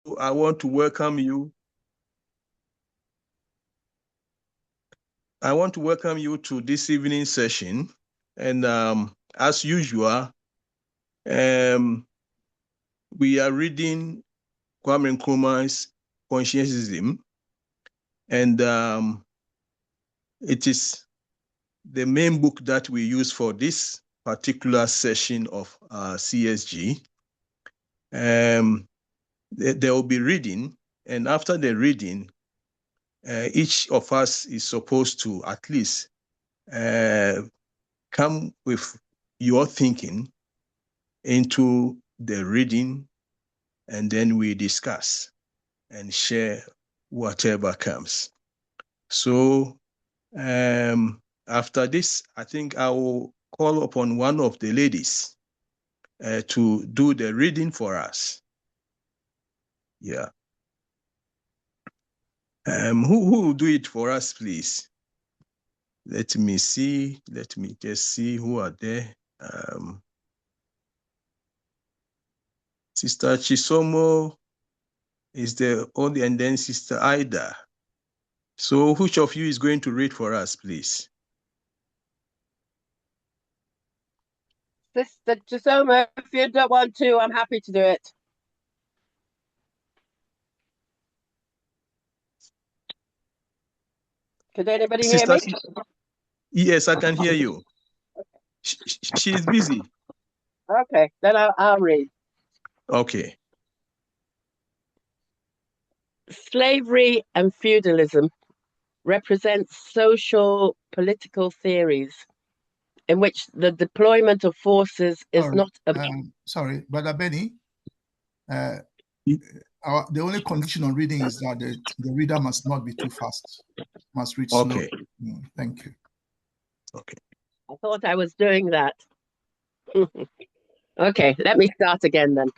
I want to welcome you. I want to welcome you to this evening session. And as usual, we are reading Kwame Nkrumah's Conscientism. And it is the main book that we use for this particular session of CSG. They will be reading, and after the reading, each of us is supposed to at least come with your thinking into the reading, and then we discuss and share whatever comes. So after this, I think I will call upon one of the ladies to do the reading for us. Yeah. Who will do it for us, please? Let me see. Let me just see who are there. Sister Chisomo is the only, and then Sister Ida. So which of you is going to read for us, please? Sister Chisoma, if you don't want to, I'm happy to do it. Could anybody hear me? Yes, I can hear you. She's busy. Okay, then I'll read. Okay. Slavery and feudalism represent social political theories in which the deployment of forces is not a... Sorry, Brother Benny. The only condition on reading is that the reader must not be too fast. Must read slow. Okay. Thank you. Okay. I thought I was doing that. Okay, let me start again then.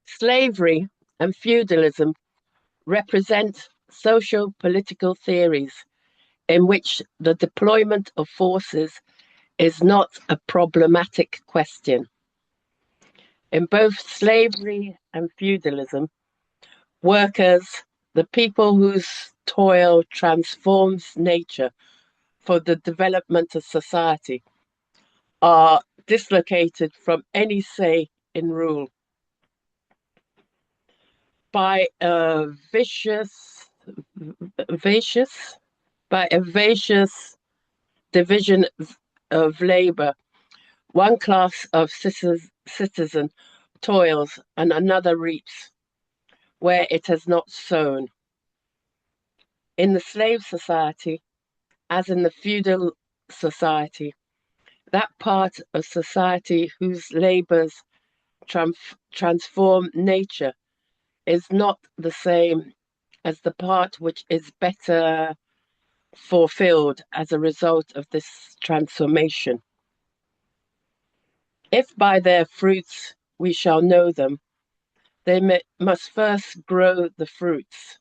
Slavery and feudalism represent social political theories in which the deployment of forces is not a problematic question. In both slavery and feudalism, workers, the people whose toil transforms nature for the development of society, are dislocated from any say in rule by a vicious division of labor. One class of citizen toils and another reaps where it has not sown. In the slave society, as in the feudal society, that part of society whose labors transform nature is not the same as the part which is better fulfilled as a result of this transformation. If by their fruits we shall know them, they must first grow the fruits.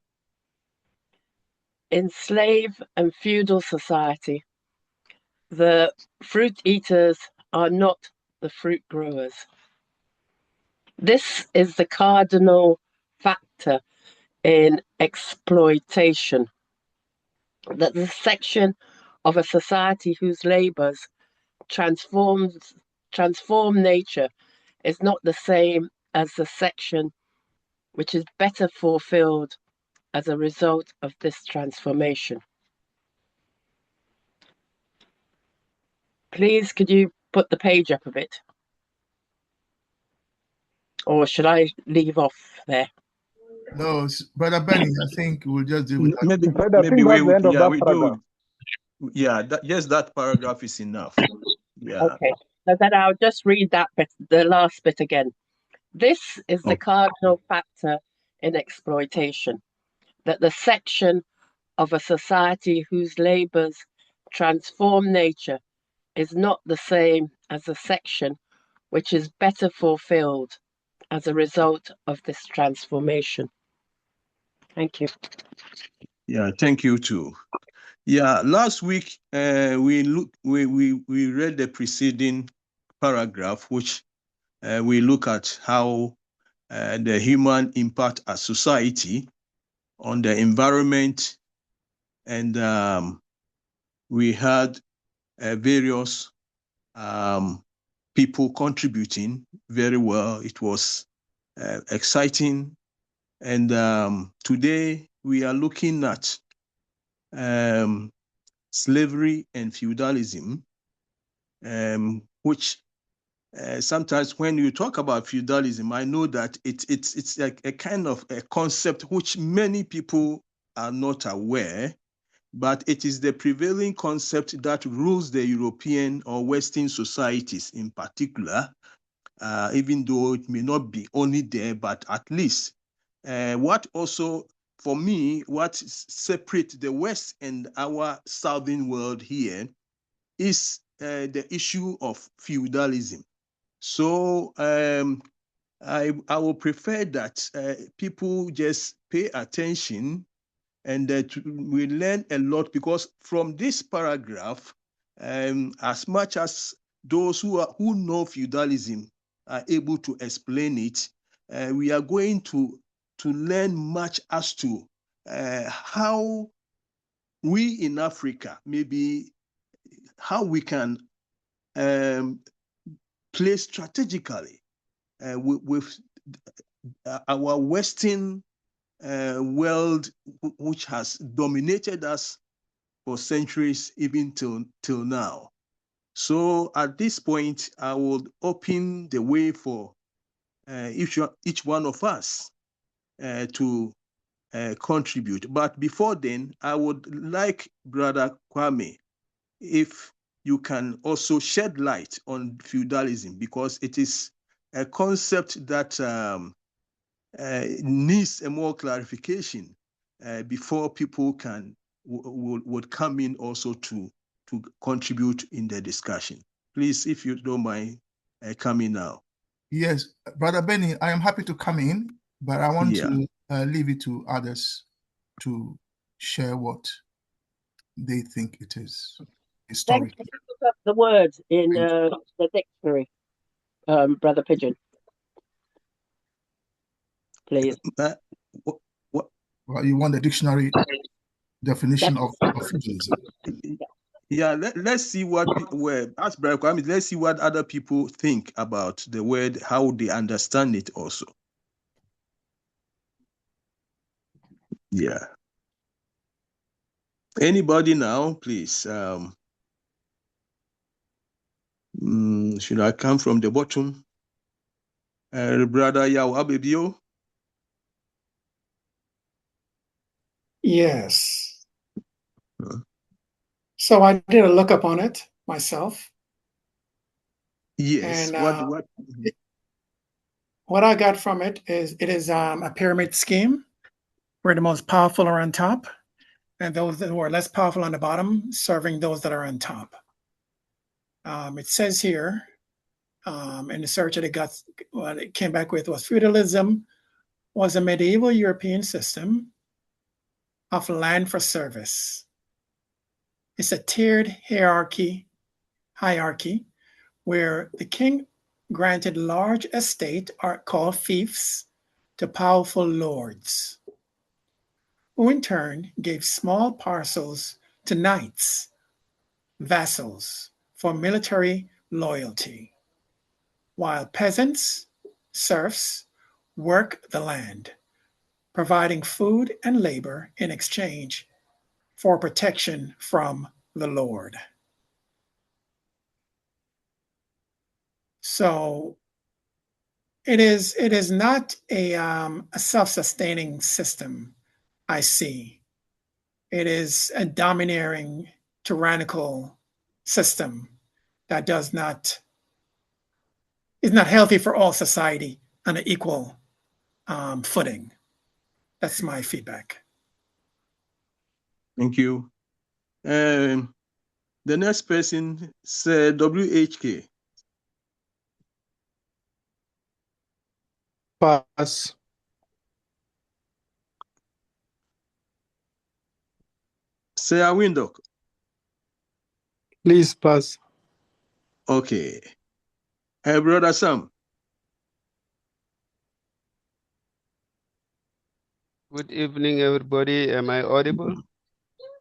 In slave and feudal society, the fruit eaters are not the fruit growers. This is the cardinal factor in exploitation, that the section of a society whose labors transform nature is not the same as the section which is better fulfilled as a result of this transformation. Please, could you put the page up a bit? Or should I leave off there? No, Brother Benny, I think we'll just do with that. Maybe we do. Yeah, that paragraph is enough. Yeah. Okay, so then I'll just read that bit, the last bit again. This is the cardinal factor in exploitation, that the section of a society whose labors transform nature is not the same as the section which is better fulfilled as a result of this transformation. Thank you. Yeah, thank you too. Yeah, last week we read the preceding paragraph, which we look at how the human impact as society on the environment, and we had various people contributing very well. It was exciting, and today we are looking at slavery and feudalism, which sometimes when you talk about feudalism, I know that it's like a kind of a concept which many people are not aware, but it is the prevailing concept that rules the European or Western societies in particular, even though it may not be only there, but at least what also, for me, what separates the West and our southern world here is the issue of feudalism. So I will prefer that people just pay attention and that we learn a lot, because from this paragraph, as much as those who know feudalism are able to explain it, we are going to learn much as to how we in Africa, maybe how we can play strategically with our Western world, which has dominated us for centuries, even till now. So at this point, I would open the way for each one of us to contribute. But before then, I would like Brother Kwame, if you can also shed light on feudalism, because it is a concept that needs a more clarification before people can would come in also to contribute in the discussion. Please, if you don't mind coming now. Yes, Brother Benny, I am happy to come in, but I want to leave it to others to share what they think it is historically. Thank you. Look up the word in the dictionary, Brother Pigeon, please. Well, you want the dictionary definition of feudalism? Yeah, let's see what ask Brother Kwame, let's see what other people think about the word, how they understand it also. Yeah. Anybody now, please? Should I come from the bottom? Brother Yao Abebio? Yes. So I did a lookup on it myself. Yes. And what I got from it is a pyramid scheme where the most powerful are on top, and those that are less powerful on the bottom serving those that are on top. It says here in the search that it got, what it came back with was feudalism was a medieval European system of land for service. It's a tiered hierarchy where the king granted large estate are called fiefs to powerful lords, who in turn gave small parcels to knights, vassals, for military loyalty, while peasants, serfs, work the land, providing food and labor in exchange for protection from the Lord. So it is not a self-sustaining system, I see. It is a domineering, tyrannical system that is not healthy for all society on an equal footing. That's my feedback. Thank you. The next person said WHK. Pass. Say a window. Please pass. Okay. Brother Sam. Good evening, everybody. Am I audible?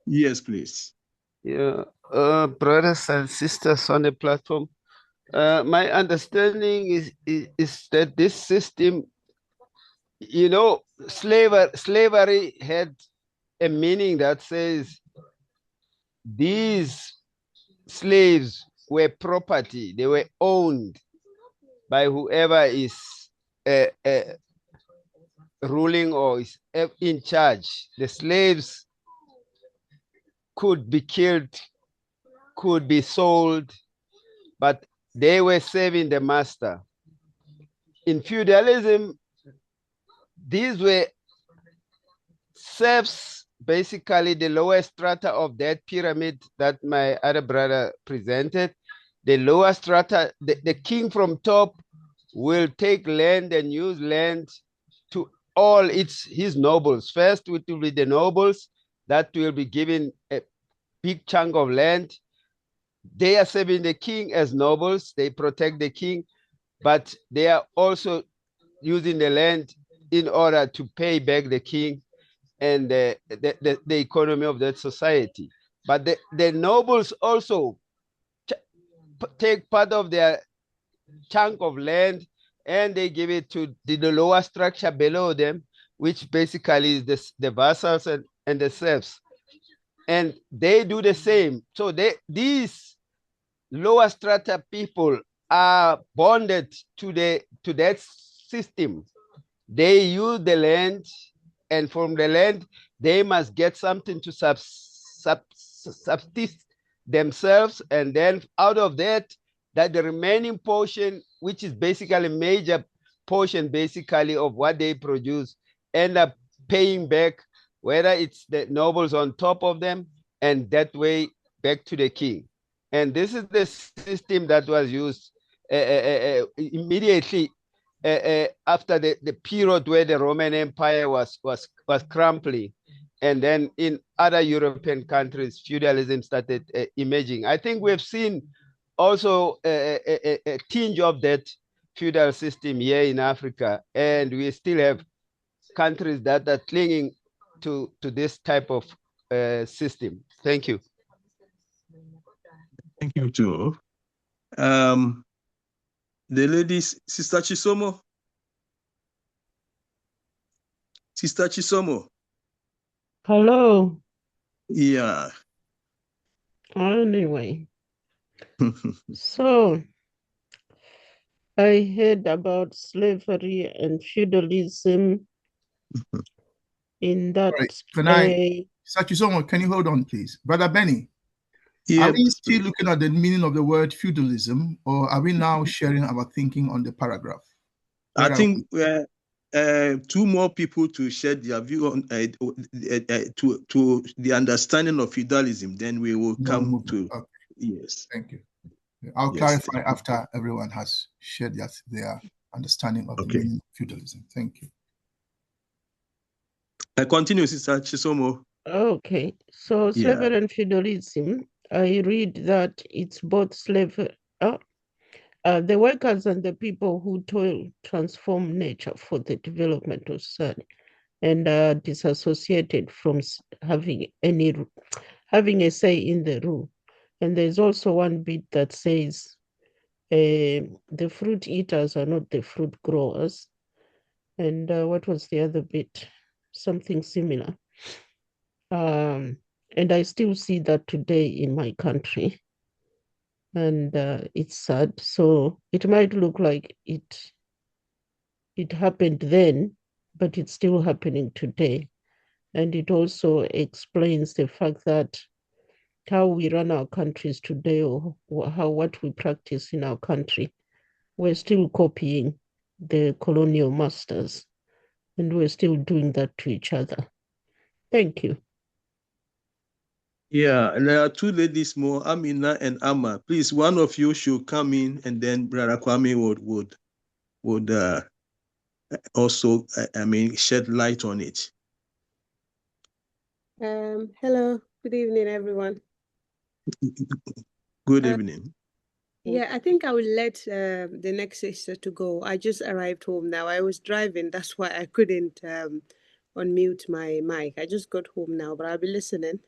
Yes, please. Yeah, brothers and sisters on the platform. My understanding is that this system, you know, slavery had a meaning that says these slaves were property; they were owned by whoever is uh, uh, ruling or is in charge. The slaves could be killed, could be sold, but they were serving the master. In feudalism, these were serfs, basically the lower strata of that pyramid that my other brother presented. The lower strata, the king from top will take land and use land to all his nobles. First, it will be the nobles that will be given a big chunk of land. They are serving the king as nobles. They protect the king, but they are also using the land in order to pay back the king and the economy of that society. But the nobles also take part of their chunk of land and they give it to the lower structure below them, which basically is the vassals and the serfs. And they do the same. So these lower strata people are bonded to that system. They use the land, and from the land, they must get something to subsist themselves. And then out of that the remaining portion, which is basically a major portion, basically of what they produce, end up paying back, whether it's the nobles on top of them, and that way back to the king. And this is the system that was used immediately after the period where the Roman Empire was crumbling. And then in other European countries, feudalism started emerging. I think we've seen also a tinge of that feudal system here in Africa, and we still have countries that are clinging to this type of system. Thank you. Thank you too. The ladies, Sister Chisomo. Sister Chisomo. Hello. Yeah. Anyway, so I heard about slavery and feudalism in that. Right. Can you hold on, please? Brother Benny, are we still looking at the meaning of the word feudalism, or are we now sharing our thinking on the paragraph? I think two more people to share their view on to the understanding of feudalism, then we will come to. Okay. Yes. Thank you. I'll clarify after everyone has shared their understanding of the meaning of feudalism. Thank you. I continue, Sister Chisomo. Okay, so slavery and feudalism, I read that it's both slavery. The workers and the people who toil transform nature for the development of society and are disassociated from having a say in the rule. And there's also one bit that says the fruit eaters are not the fruit growers. And what was the other bit? Something similar. And I still see that today in my country. And it's sad. So it might look like it happened then, but it's still happening today. And it also explains the fact that how we run our countries today, or what we practice in our country, we're still copying the colonial masters, and we're still doing that to each other. Thank you. Yeah, and there are two ladies more, Amina and Amma. Please, one of you should come in, and then Brother Kwame would also, shed light on it. Hello, good evening, everyone. Good evening. Yeah, I think I will let the next sister to go. I just arrived home now. I was driving, that's why I couldn't unmute my mic. I just got home now, but I'll be listening,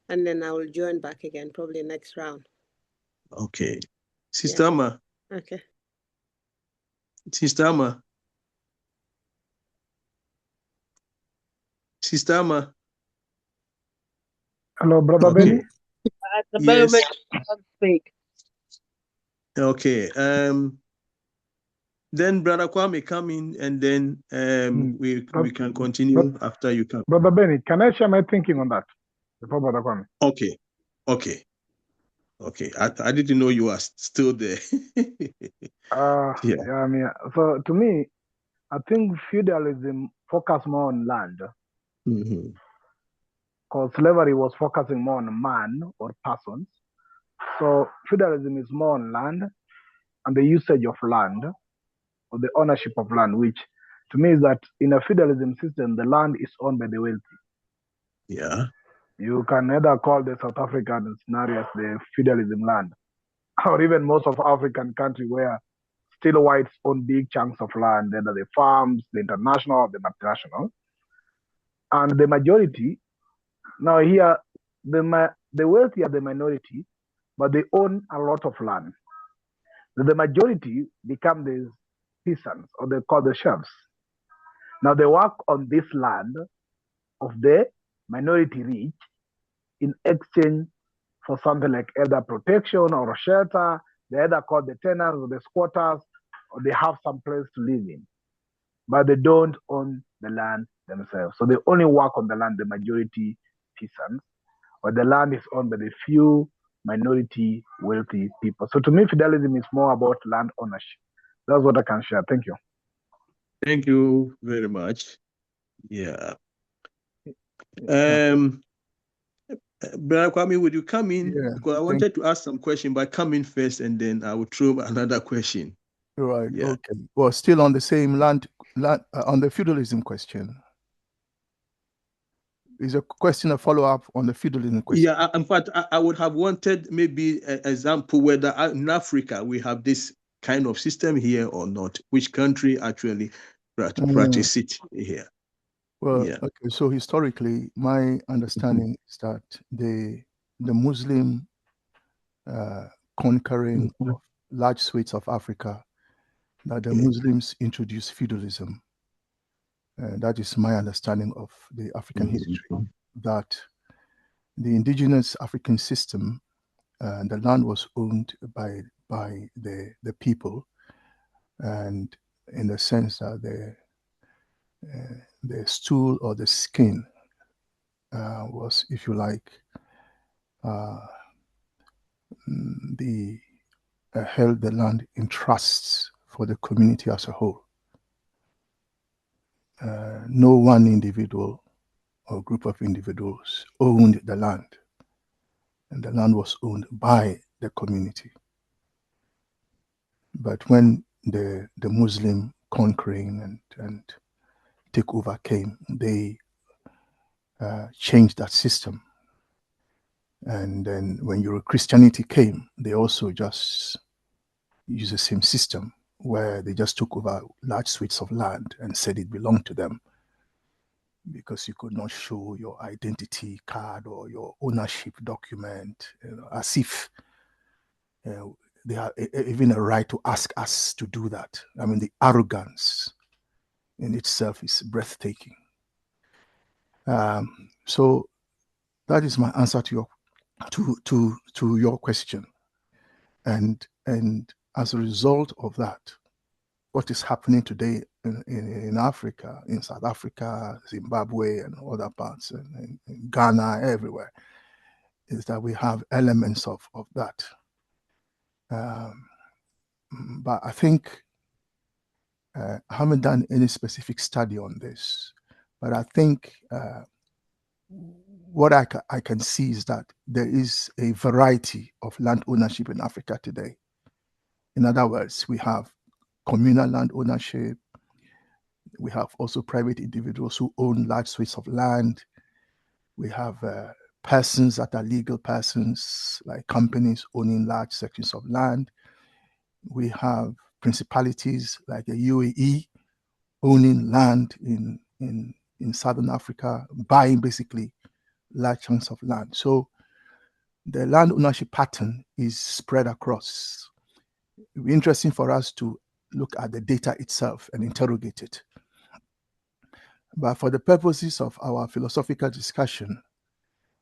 and then I will join back again probably next round. Okay. Sister Amma. Okay. Sister Amma. Sister Amma. Hello, Brother Benny. At the moment, I can't speak. Okay. Then Brother Kwame come in, and then we can continue after you come. Brother Benny, can I share my thinking on that before Brother Kwame? Okay. I didn't know you are still there. Yeah. So to me, I think feudalism focused more on land, because slavery was focusing more on man or persons. So feudalism is more on land and the usage of land, or the ownership of land, which to me is that in a feudalism system, the land is owned by the wealthy. Yeah. You can either call the South African scenario as the feudalism land, or even most of African countries where still whites own big chunks of land, either the farms, the international, or the multinational. And the majority, now here, the wealthy are the minority, but they own a lot of land. The majority become the peasants, or they call the serfs. Now they work on this land of the minority rich in exchange for something like either protection or a shelter. They either call the tenants or the squatters, or they have some place to live in. But they don't own the land themselves. So they only work on the land, the majority peasants, but the land is owned by the few minority wealthy people. So to me, feudalism is more about land ownership. That's what I can share. Thank you. Thank you very much. Yeah. Brother Kwame, would you come in? Yeah, because I wanted to ask some question, but come in first, and then I will throw another question. Right. Yeah. Okay. Well, still on the same land on the feudalism question. Is a question a follow-up on the feudalism question? Yeah. In fact, I would have wanted maybe an example whether in Africa we have this kind of system here or not. Which country actually practice it here? Well, yeah. Okay. So historically, my understanding is that the Muslim conquering of large swathes of Africa, that the Muslims introduced feudalism. That is my understanding of the African history, that the indigenous African system, the land was owned by the people, and in the sense that the stool or the skin was, if you like, held the land in trusts for the community as a whole. No one individual or group of individuals owned the land, and the land was owned by the community. But when the Muslim conquering and takeover came, they changed that system. And then when Christianity came, they also just used the same system, where they just took over large swathes of land and said it belonged to them, because you could not show your identity card or your ownership document, as if they have even a right to ask us to do that. I mean, the arrogance in itself is breathtaking. So that is my answer to your question. And as a result of that, what is happening today in Africa, in South Africa, Zimbabwe, and other parts, and in Ghana, everywhere, is that we have elements of that. But I think I haven't done any specific study on this, but I think what I can see is that there is a variety of land ownership in Africa today. In other words, we have communal land ownership. We have also private individuals who own large swathes of land. We have persons that are legal persons, like companies owning large sections of land. We have principalities like the UAE owning land in in Southern Africa, buying basically large chunks of land. So the land ownership pattern is spread across. It would be interesting for us to look at the data itself and interrogate it. But for the purposes of our philosophical discussion,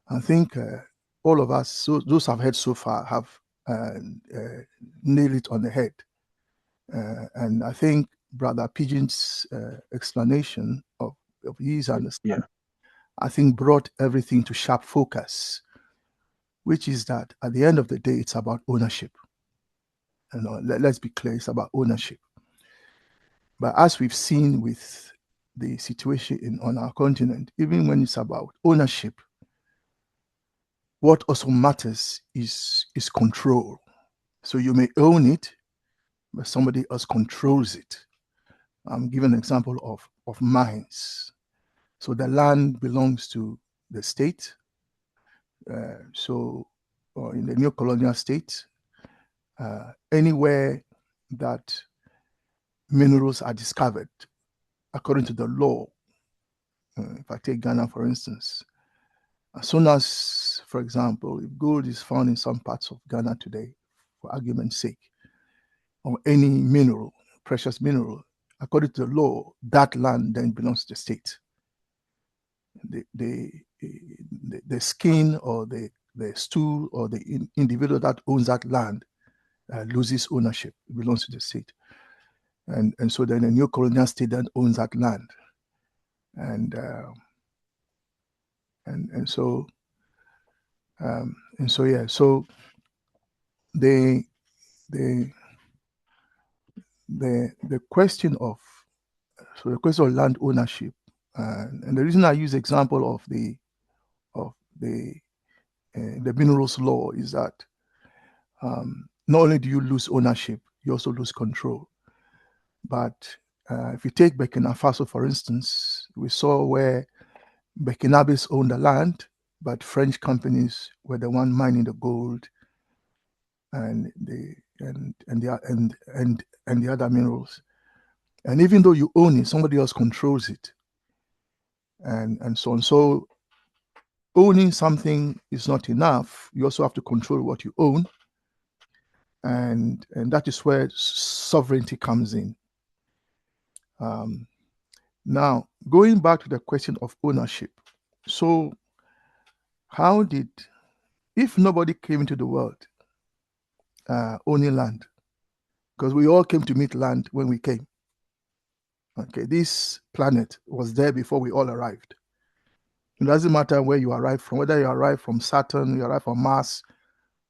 I think all of us, those who have heard so far, have nailed it on the head. And I think Brother Pigeon's explanation of his understanding, I think, brought everything to sharp focus, which is that at the end of the day, it's about ownership. Let's be clear, it's about ownership. But as we've seen with the situation on our continent, even when it's about ownership, what also matters is control. So you may own it, but somebody else controls it. I'm giving an example of mines. So the land belongs to the state. So in the new colonial state, anywhere that minerals are discovered, according to the law, if I take Ghana, for instance, as soon as, for example, if gold is found in some parts of Ghana today, for argument's sake, or any mineral, precious mineral, according to the law, that land then belongs to the state. The skin or the stool or the individual that owns that land loses ownership. It belongs to the state. And so then a new colonial state then owns that land. And so the question of land ownership, and the reason I use the example of the minerals law is that not only do you lose ownership, you also lose control. But if you take Burkina Faso, for instance, we saw where Burkinabes owned the land, but French companies were the one mining the gold and the other minerals. And even though you own it, somebody else controls it, and so on. So owning something is not enough. You also have to control what you own, and that is where sovereignty comes in. Now, going back to the question of ownership. So if nobody came into the world owning land, because we all came to meet land when we came. Okay, this planet was there before we all arrived. It doesn't matter where you arrive from, whether you arrive from Saturn, you arrive from Mars,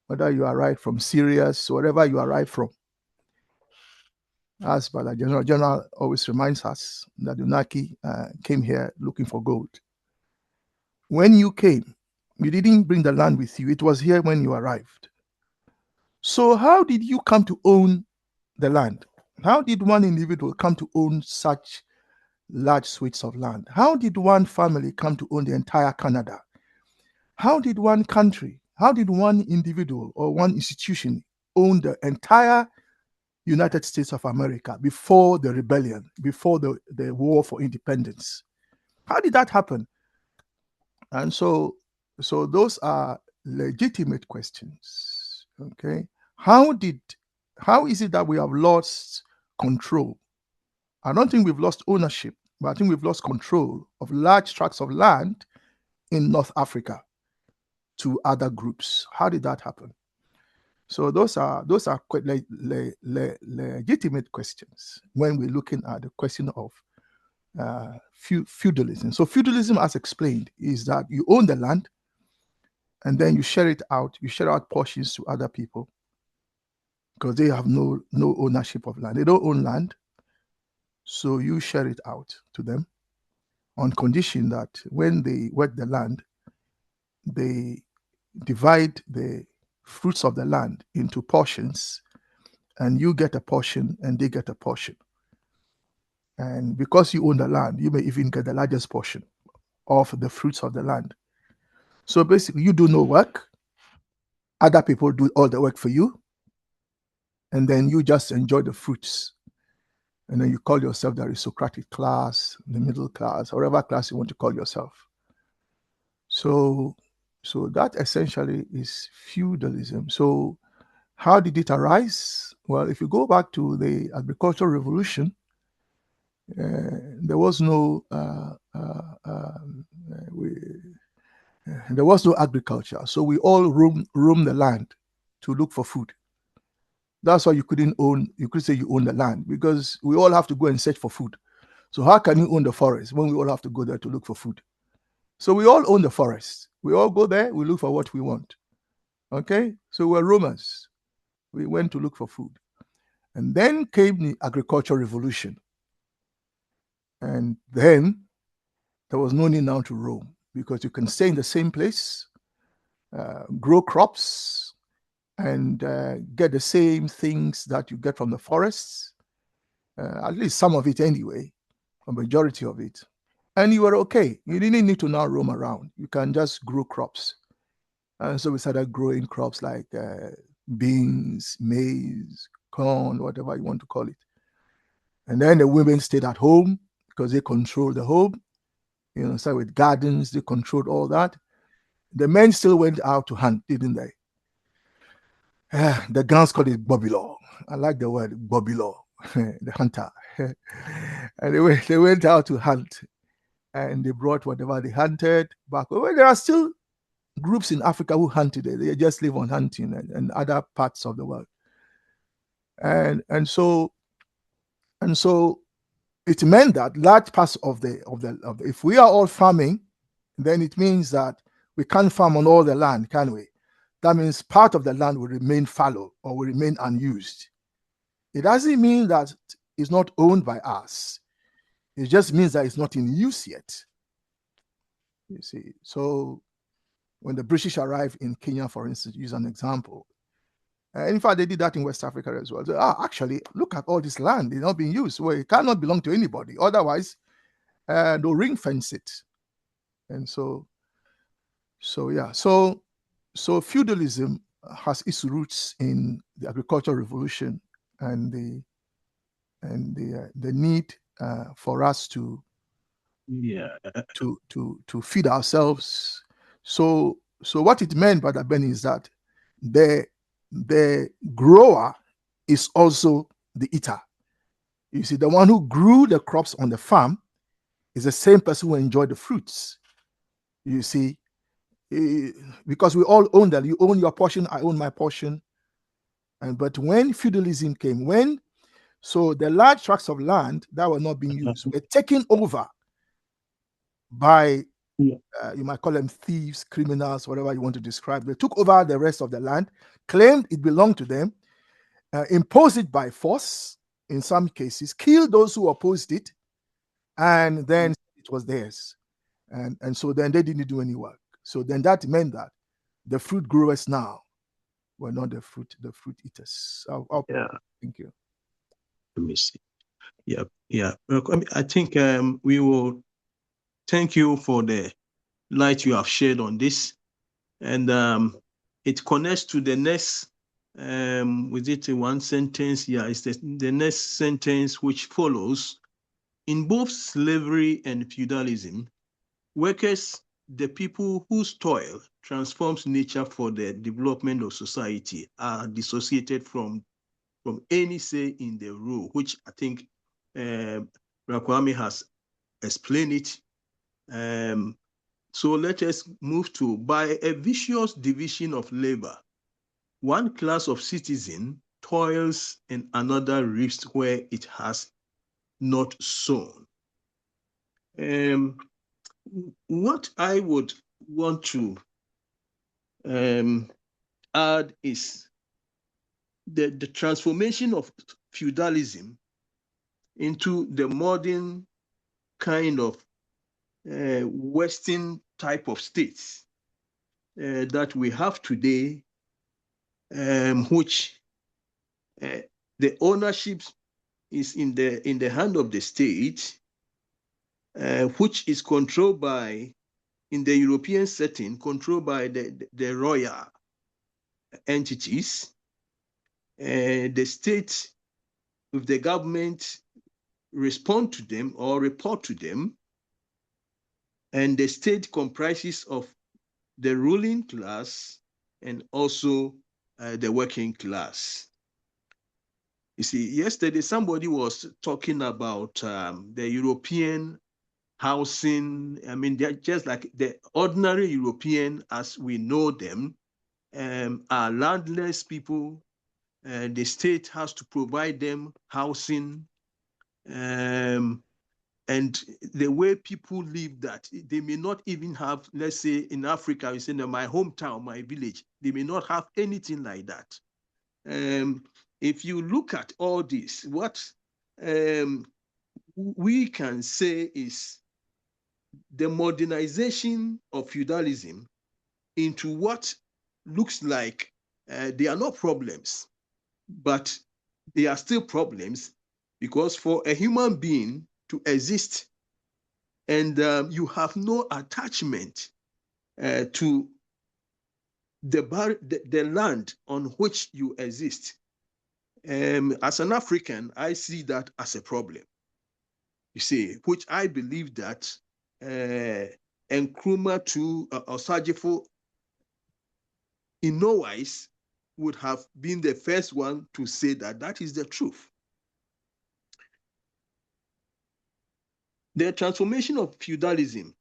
whether you arrive from Sirius, wherever you arrive from. As Brother General always reminds us that Unaki came here looking for gold. When you came, you didn't bring the land with you. It was here when you arrived. So how did you come to own the land? How did one individual come to own such large swathes of land? How did one family come to own the entire Canada? How did one country, how did one individual or one institution own the entire United States of America before the rebellion, before the war for independence? How did that happen? And so those are legitimate questions. Okay, how is it that we have lost control? I don't think we've lost ownership, but I think we've lost control of large tracts of land in North Africa to other groups. How did that happen? So those are quite legitimate questions when we're looking at the question of feudalism. So feudalism, as explained, is that you own the land and then you share it out. You share out portions to other people because they have no ownership of land. They don't own land. So you share it out to them on condition that when they work the land, they divide the fruits of the land into portions, and you get a portion and they get a portion. And because you own the land, you may even get the largest portion of the fruits of the land. So basically, you do no work. Other people do all the work for you. And then you just enjoy the fruits. And then you call yourself the aristocratic class, the middle class, whatever class you want to call yourself. So that essentially is feudalism. So how did it arise? Well, if you go back to the agricultural revolution, there was no agriculture. So we all roam the land to look for food. That's why you could say you own the land, because we all have to go and search for food. So how can you own the forest when we all have to go there to look for food? So we all own the forest. We all go there, we look for what we want. Okay? So we're roamers. We went to look for food. And then came the agricultural revolution. And then there was no need now to roam, because you can stay in the same place, grow crops, and get the same things that you get from the forests, at least some of it anyway, a majority of it. And you were okay. You didn't need to now roam around. You can just grow crops. And so we started growing crops like beans, maize, corn, whatever you want to call it. And then the women stayed at home because they controlled the home. Started with gardens, they controlled all that. The men still went out to hunt, didn't they? The guns called it Bobilo. I like the word Bobilo, the hunter. And they went out to hunt, and they brought whatever they hunted back. Well, there are still groups in Africa who hunt today. They just live on hunting and other parts of the world. And so it meant that large parts of the if we are all farming, then it means that we can't farm on all the land, can we? That means part of the land will remain fallow or will remain unused. It doesn't mean that it's not owned by us. It just means that it's not in use yet. You see, so when the British arrived in Kenya, for instance, use an example. In fact, they did that in West Africa as well. So, actually, look at all this land. It's not being used. Well, it cannot belong to anybody. Otherwise, they'll ring fence it. And so feudalism has its roots in the agricultural revolution and the need for us to feed ourselves. So what it meant, Brother Benny, is that the grower is also the eater. You see, the one who grew the crops on the farm is the same person who enjoyed the fruits. You see, because we all own that. You own your portion, I own my portion. But when feudalism came, so the large tracts of land that were not being used were taken over by, you might call them thieves, criminals, whatever you want to describe. They took over the rest of the land, claimed it belonged to them, imposed it by force in some cases, killed those who opposed it, and then it was theirs. And so then they didn't do any work. So then that meant that the fruit growers now were not the fruit eaters. Thank you. Let me see. Yeah. I think we will thank you for the light you have shared on this. And it connects to the next, with it one sentence? Yeah, it's the next sentence which follows. In both slavery and feudalism, workers, the people whose toil transforms nature for the development of society, are dissociated from any say in the rule, which I think Rakwame has explained it. So let us move to, by a vicious division of labor, one class of citizen toils and another reaps where it has not sown. What I would want to add is the transformation of feudalism into the modern kind of Western type of states that we have today, which the ownership is in the hand of the state, which is controlled by, in the European setting, controlled by the royal entities. The state with the government respond to them or report to them. And the state comprises of the ruling class and also the working class. You see, yesterday somebody was talking about the European housing. I mean, they're just like the ordinary European as we know them, are landless people. The state has to provide them housing. And the way people live, that they may not even have, let's say in Africa, you say, in my hometown, my village, they may not have anything like that. If you look at all this, what we can say is the modernization of feudalism into what looks like they are not problems, but they are still problems, because for a human being to exist and you have no attachment to the land on which you exist. As an African, I see that as a problem, you see, which I believe that Nkrumah to Osajifo in no wise would have been the first one to say that that is the truth. The transformation of feudalism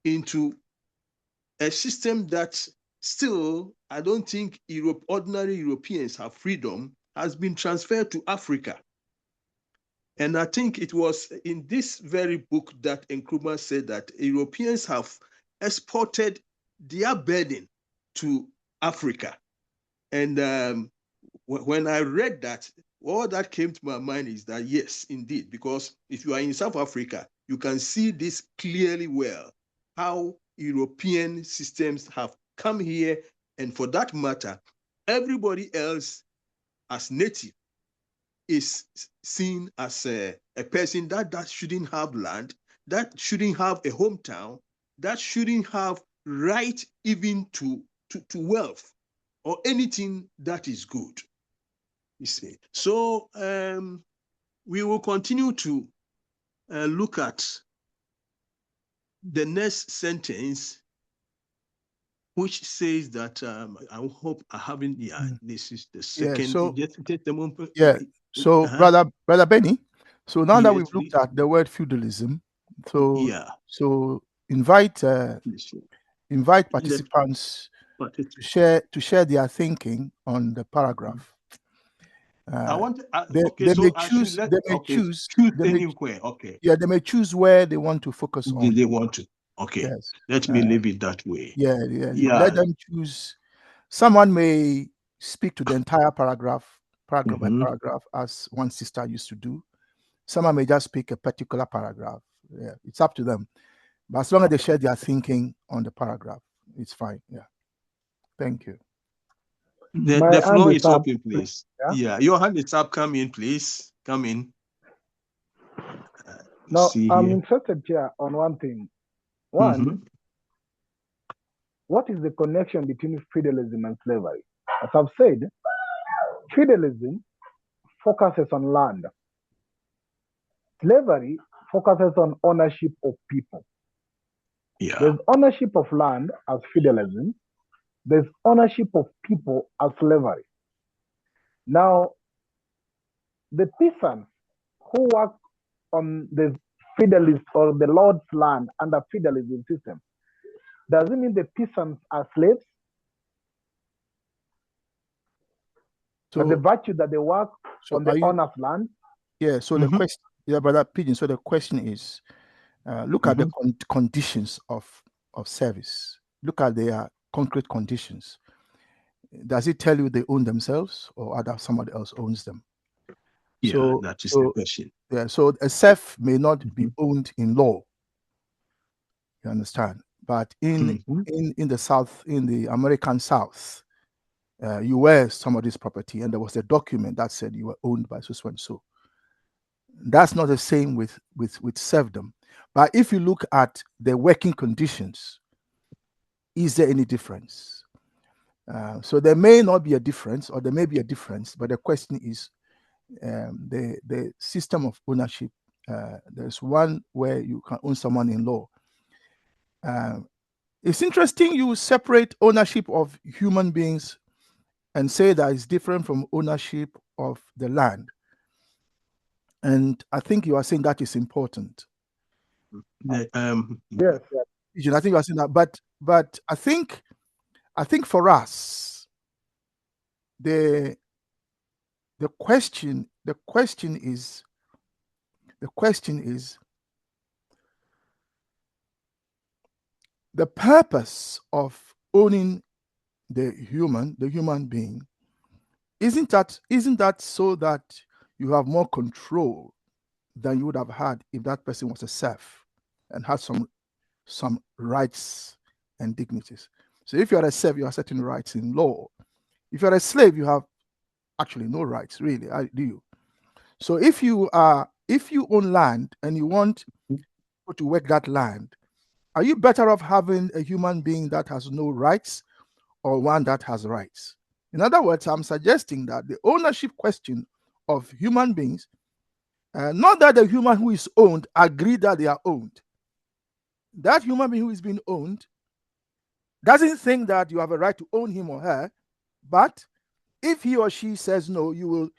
into a system that still, I don't think ordinary Europeans have freedom, has been transferred to Africa. And I think it was in this very book that Nkrumah said that Europeans have exported their burden to Africa. And when I read that, all that came to my mind is that, yes, indeed, because if you are in South Africa, you can see this clearly well, how European systems have come here, and for that matter, everybody else as native is seen as a person that shouldn't have land, that shouldn't have a hometown, that shouldn't have right even to wealth or anything that is good. You see. So we will continue to look at the next sentence, which says that I hope I haven't. Yeah, this is the second. So just a moment. So brother Benny. So now that we've looked at the word feudalism, so invite participants to share their thinking on the paragraph. They may choose anywhere. Okay. Yeah, they may choose where they want to focus on. They want to. Okay. Yes. Let me leave it that way. Yeah. Let them choose. Someone may speak to the entire paragraph by paragraph, as one sister used to do. Someone may just pick a particular paragraph. Yeah, it's up to them. But as long as they share their thinking on the paragraph, it's fine. Yeah. Thank you. The floor is open, please. Yeah, your hand is up. Come in, please. Come in. Now, I'm interested here on one thing. One, what is the connection between feudalism and slavery? As I've said, feudalism focuses on land. Slavery focuses on ownership of people. Yeah. There's ownership of land as feudalism. There's ownership of people as slavery. Now, the peasants who work on the feudalist or the Lord's land under feudalism system, does it mean the peasants are slaves? So but the virtue that they work on the owner's land? Yeah, so the question, brother Pigeon, so the question is, look at the conditions of service. Look at their concrete conditions. Does it tell you they own themselves or somebody else owns them? Yeah, that is the question. Yeah, so a serf may not be owned in law. You understand? But in the South, in the American South, you were somebody's property, and there was a document that said you were owned by so and so. That's not the same with serfdom. But if you look at the working conditions, is there any difference? So there may not be a difference, or there may be a difference, but the question is, the system of ownership. There's one where you can own someone in law. It's interesting you separate ownership of human beings and say that it's different from ownership of the land. And I think you are saying that is important. Yes. I think you are saying that, but I think for us, the question is the purpose of owning the human being. Isn't that so that you have more control than you would have had if that person was a serf and had some rights and dignities? So if you are a serf, you have certain rights in law. If you're a slave, you have actually no rights, really, do you? So if you own land and you want people to work that land, are you better off having a human being that has no rights or one that has rights? In other words, I'm suggesting that the ownership question of human beings, not that the human who is owned agree that they are owned. That human being who is being owned doesn't think that you have a right to own him or her, but if he or she says no, you will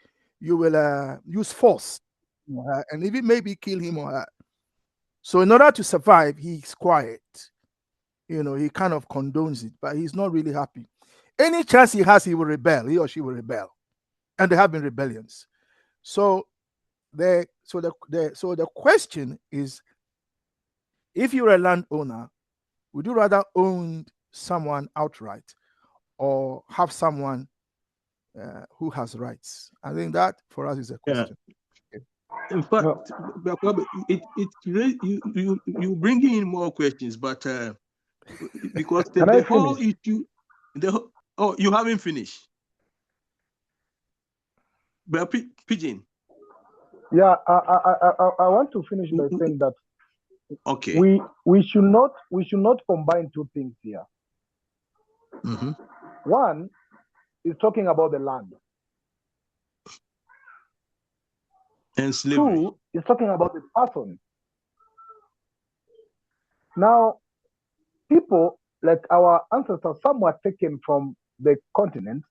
use force and even maybe kill him or her. So in order to survive, he's quiet. He kind of condones it, but he's not really happy. Any chance he has, he will rebel. He or she will rebel, and there have been rebellions. So the question is, if you're a landowner, would you rather own someone outright or have someone who has rights? I think that for us is a question. Yeah. In fact, you bring in more questions, but because the whole issue, you haven't finished. But Pigeon. Yeah, I want to finish by saying that okay, we should not combine two things here. Mm-hmm. One is talking about the land, and slavery. Two is talking about the person. Now, people like our ancestors, some were taken from the continent,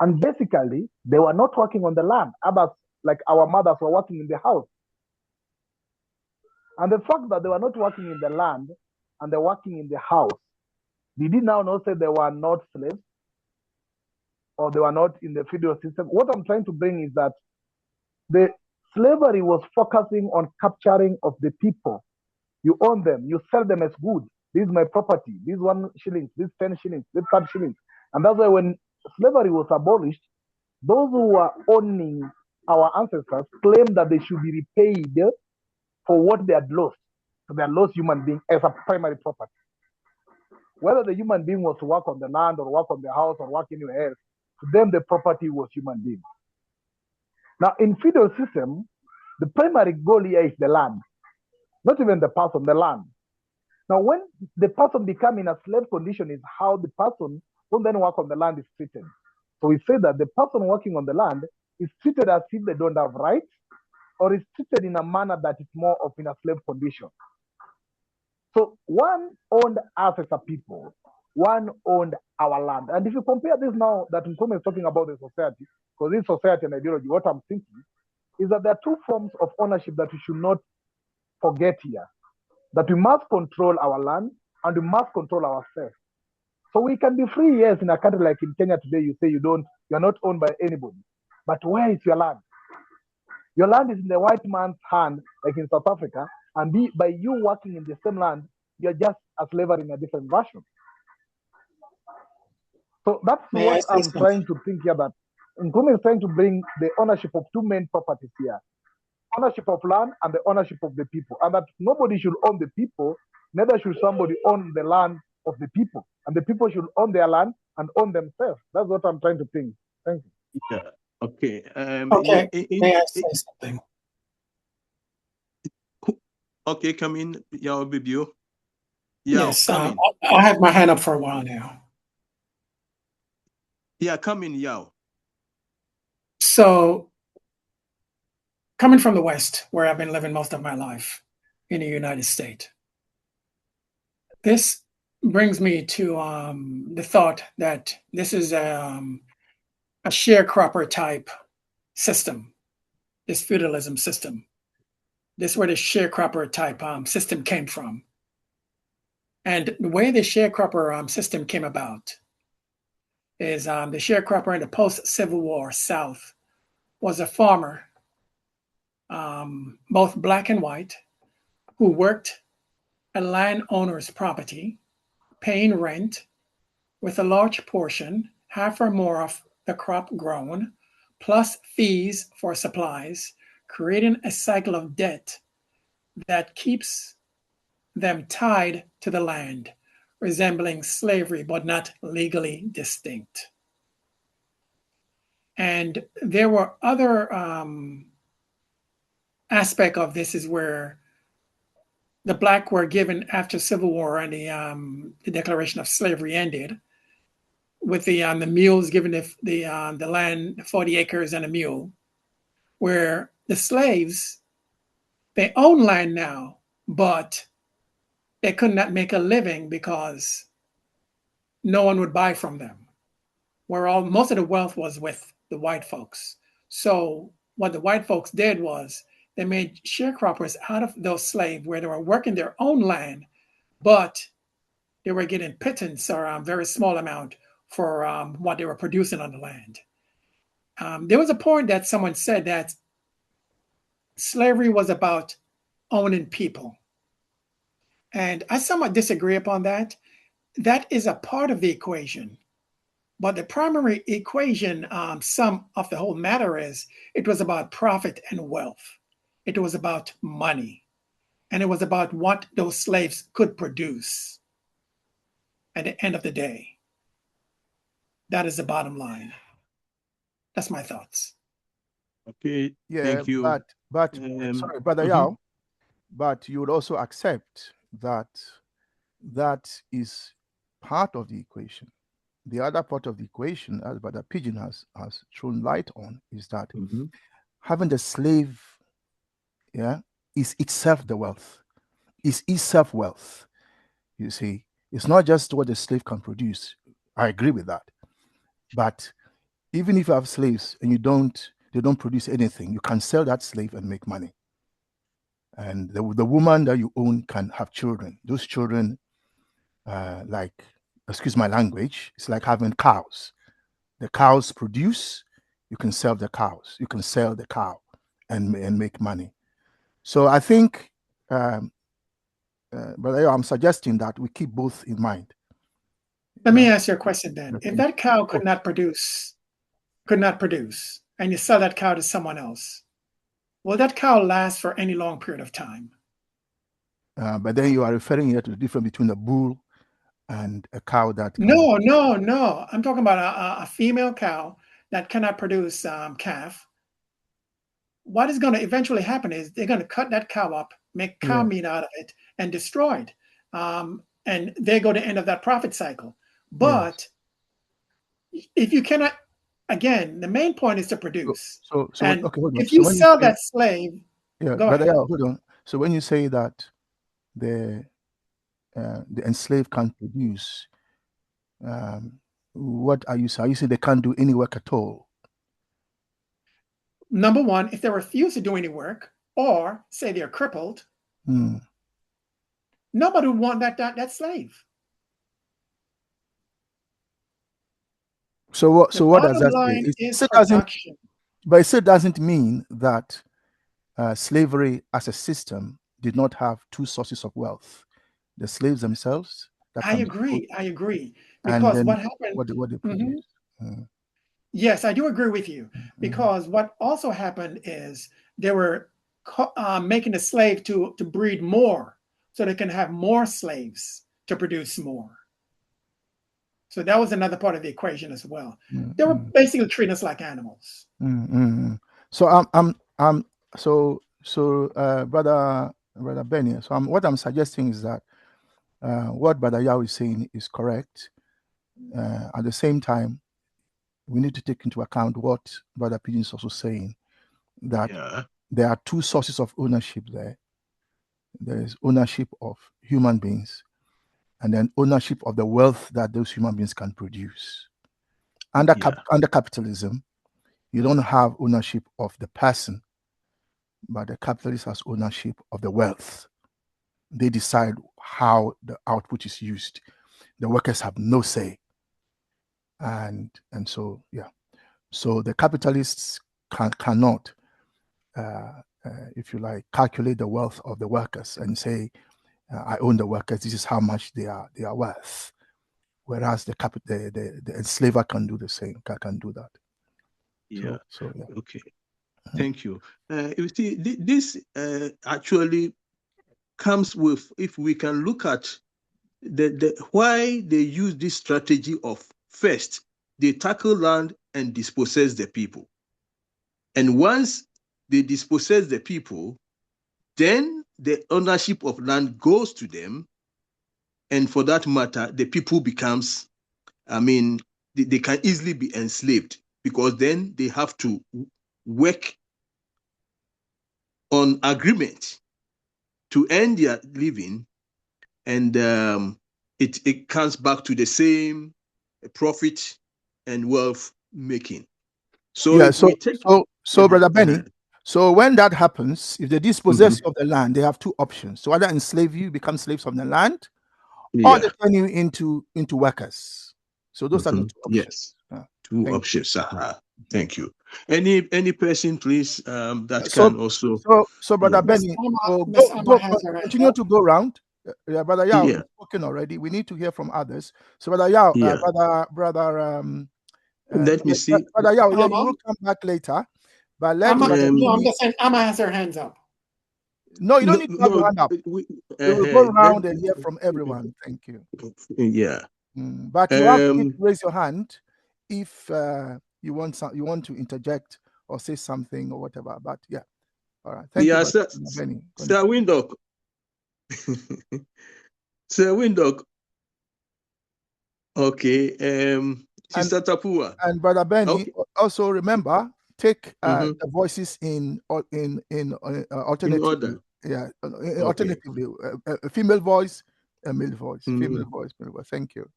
and basically they were not working on the land. Others, like our mothers, were working in the house. And the fact that they were not working in the land and they're working in the house, did it now not say they were not slaves or they were not in the feudal system? What I'm trying to bring is that the slavery was focusing on capturing of the people. You own them, you sell them as goods. This is my property. This 1 shilling, this 10 shillings, this 30 shillings. And that's why when slavery was abolished, those who were owning our ancestors claimed that they should be repaid for what they had lost. So they had lost human being as a primary property. Whether the human being was to work on the land or work on the house or work anywhere else, to them the property was human being. Now in feudal system, the primary goal here is the land, not even the person, the land. Now when the person become in a slave condition is how the person who then work on the land is treated. So we say that the person working on the land is treated as if they don't have rights, or is treated in a manner that is more of in a slave condition. So one owned us as a people, one owned our land. And if you compare this now that Nkume is talking about the society, because in society and ideology, what I'm thinking is that there are two forms of ownership that we should not forget here. That we must control our land and we must control ourselves. So we can be free, yes, in a country like in Kenya today, you say you're not owned by anybody. But where is your land? Your land is in the white man's hand, like in South Africa, and by you working in the same land, you're just a slaver in a different version. So that's what I'm trying to think here, that Nkume is trying to bring the ownership of two main properties here. Ownership of land and the ownership of the people. And that nobody should own the people, neither should somebody own the land of the people. And the people should own their land and own themselves. That's what I'm trying to think. Thank you. Yeah. Okay. Okay. May I say something? Okay, come in, Yao Bibio. Yes, I had my hand up for a while now. Yeah, come in, Yao. So coming from the West, where I've been living most of my life in the United States, this brings me to the thought that this is a sharecropper type system, this feudalism system. This is where the sharecropper type system came from. And the way the sharecropper system came about is the sharecropper in the post-Civil War South was a farmer, both black and white, who worked a landowner's property, paying rent with a large portion, half or more of the crop grown, plus fees for supplies, creating a cycle of debt that keeps them tied to the land, resembling slavery, but not legally distinct. And there were other aspect of this is where the black were given after Civil War and the declaration of slavery ended, with the mules given the land, 40 acres and a mule, where the slaves, they own land now, but they could not make a living because no one would buy from them, where most of the wealth was with the white folks. So what the white folks did was they made sharecroppers out of those slaves where they were working their own land, but they were getting pittance or a very small amount for what they were producing on the land. There was a point that someone said that slavery was about owning people. And I somewhat disagree upon that. That is a part of the equation. But the primary equation, sum of the whole matter is it was about profit and wealth. It was about money. And it was about what those slaves could produce at the end of the day. That is the bottom line. That's my thoughts. Okay, Yeah, thank you. But sorry, Brother Yao, but you would also accept that that is part of the equation. The other part of the equation, as Brother Pigeon has thrown light on, is that having the slave, is itself the wealth, is itself wealth. You see, it's not just what the slave can produce. I agree with that. But even if you have slaves and they don't produce anything, you can sell that slave and make money. And the woman that you own can have children. Those children, like, excuse my language, it's like having cows. The cows produce, you can sell the cows. You can sell the cow and make money. So I think, but I'm suggesting that we keep both in mind. Let me ask you a question then. If that cow could not produce, and you sell that cow to someone else, will that cow last for any long period of time? But then you are referring here to the difference between a bull and a cow that can... No. I'm talking about a female cow that cannot produce calf. What is going to eventually happen is they're going to cut that cow up, make cow meat out of it, and destroy it. And they go to the end of that profit cycle. But if you cannot, again, the main point is to produce. Okay, hold on. If you sell that slave, go ahead. Hold on. So when you say that the enslaved can't produce, what are you saying? Are you saying they can't do any work at all? Number one, if they refuse to do any work, or say they're crippled, nobody would want that slave. So what? So what does that mean? But it still doesn't mean that slavery as a system did not have two sources of wealth: the slaves themselves. I agree. Because what happened? What they produce. Yes, I do agree with you. Because what also happened is they were making the slave to breed more, so they can have more slaves to produce more. So that was another part of the equation as well. They were basically treating us like animals. So brother Benny. So what I'm suggesting is that what Brother Yao is saying is correct. At the same time, we need to take into account what Brother Pigeon is also saying, that there are two sources of ownership there. There is ownership of human beings, and then ownership of the wealth that those human beings can produce. Under capitalism, you don't have ownership of the person, but the capitalist has ownership of the wealth. They decide how the output is used. The workers have no say. And so, yeah. So the capitalists cannot, if you like, calculate the wealth of the workers and say, I own the workers, this is how much they are worth. Whereas the enslaver can do the same, can do that. Yeah. So yeah. Okay. Thank you. You see, this actually comes with, if we can look at why they use this strategy of first, they tackle land and dispossess the people. And once they dispossess the people, then the ownership of land goes to them. And for that matter, the people becomes, they can easily be enslaved, because then they have to work on agreement to earn their living, and it comes back to the same profit and wealth making. So yeah, if we take Brother Benny, so when that happens, if they dispossess you of the land, they have two options: to either enslave you, become slaves of the land, or they turn you into workers. So those are the two options. Yes, two options. Thank you. Any person, please, that can also. So Brother Benny, continue to go around. Yeah, Brother Yao, you've spoken already. We need to hear from others. So Brother Yao, brother. Let me see. Brother Yao, you will come back later. But let no, I'm just saying Amma has her hands up. No, you don't need to have your hand up. We will go around and hear from everyone. Thank you. Yeah. But you have to raise your hand if you want to interject or say something or whatever. But yeah. All right. Thank you, Sir Windhoek. Sir Windhoek. Okay. Sister Tapua. And Brother Benny, also remember, take the voices in alternatively. Yeah, alternatively, a female voice, a male voice, female voice, male voice. Thank you.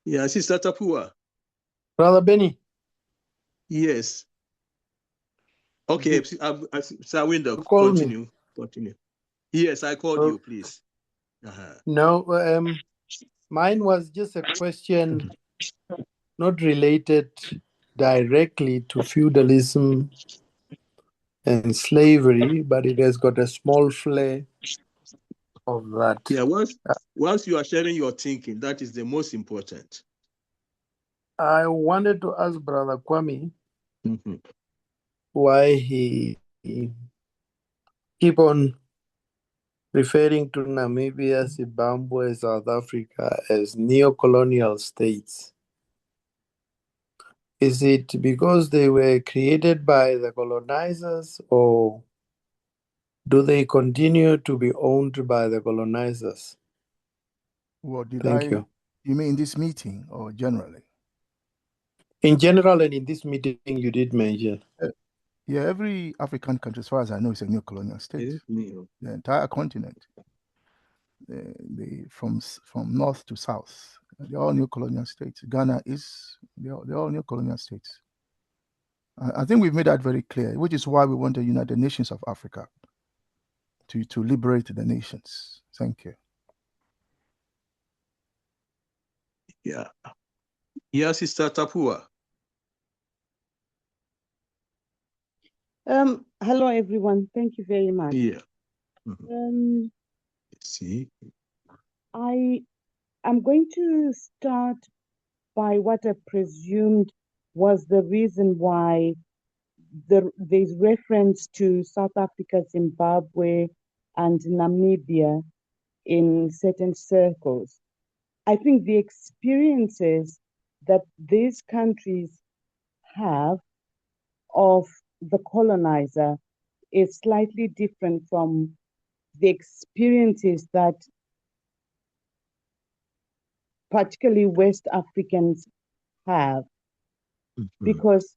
Yeah, Sister Tapua. Brother Benny. Yes. Okay, Sir Windhoek, continue. Yes, I called you, please. No, mine was just a question not related directly to feudalism and slavery, but it has got a small flair of that. Yeah, once you are sharing your thinking, that is the most important. I wanted to ask Brother Kwame why he keep on referring to Namibia, Zimbabwe, South Africa as neo-colonial states. Is it because they were created by the colonizers, or do they continue to be owned by the colonizers? Well, Thank you. You mean in this meeting or generally? In general, and in this meeting, you did mention. Yeah, every African country, as far as I know, is a neo-colonial state. The entire continent, from north to south, they're all neo-colonial states. Ghana they're all neo-colonial states. I think we've made that very clear, which is why we want to unite the nations of Africa to liberate the nations. Thank you. Yeah. Yes, Sister Tapua. Hello, everyone. Thank you very much. Yeah. See, I'm going to start by what I presumed was the reason why there's reference to South Africa, Zimbabwe, and Namibia in certain circles. I think the experiences that these countries have of the colonizer is slightly different from the experiences that particularly West Africans have. Because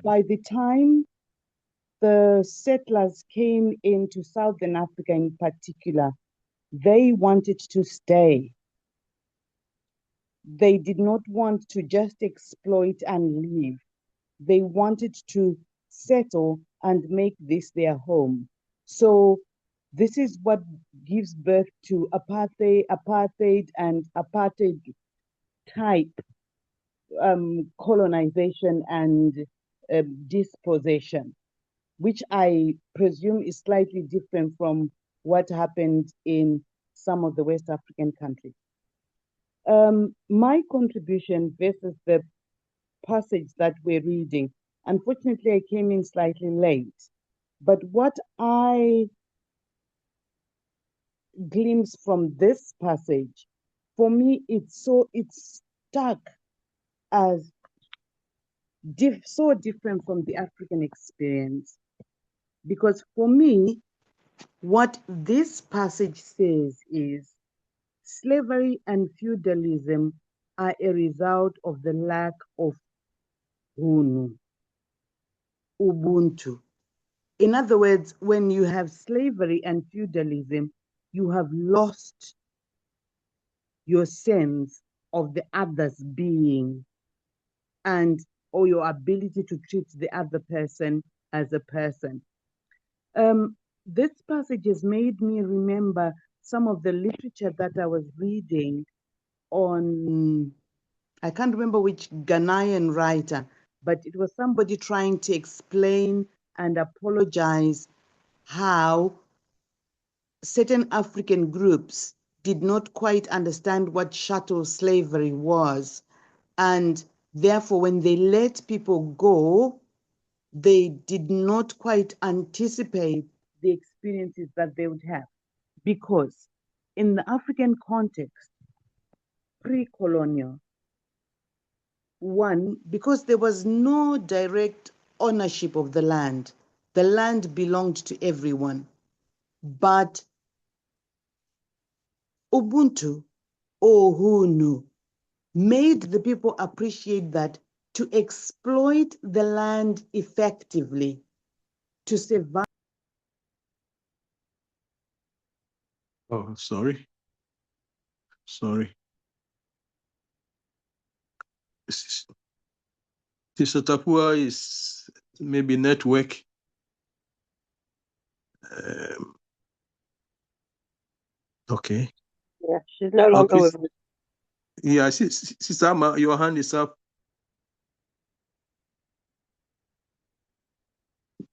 by the time the settlers came into Southern Africa in particular, they wanted to stay. They did not want to just exploit and leave. They wanted to settle and make this their home. So this is what gives birth to apartheid and apartheid type colonization and dispossession, which I presume is slightly different from what happened in some of the West African countries. My contribution versus the passage that we're reading, unfortunately, I came in slightly late, but what I glimpse from this passage, for me, it's stuck as so different from the African experience. Because for me, what this passage says is slavery and feudalism are a result of the lack of Ubuntu. In other words, when you have slavery and feudalism, you have lost your sense of the other's being or your ability to treat the other person as a person. This passage has made me remember some of the literature that I was reading on, I can't remember which Ghanaian writer, but it was somebody trying to explain and apologize how certain African groups did not quite understand what chattel slavery was. And therefore, when they let people go, they did not quite anticipate the experiences that they would have. Because in the African context, pre-colonial, one, because there was no direct ownership of the land belonged to everyone. But Ubuntu or Hunu made the people appreciate that to exploit the land effectively, to survive. Oh, sorry. Sister Tapua is maybe network. Okay. Yeah, she's no longer with us. Yeah, Sister Amma, your hand is up.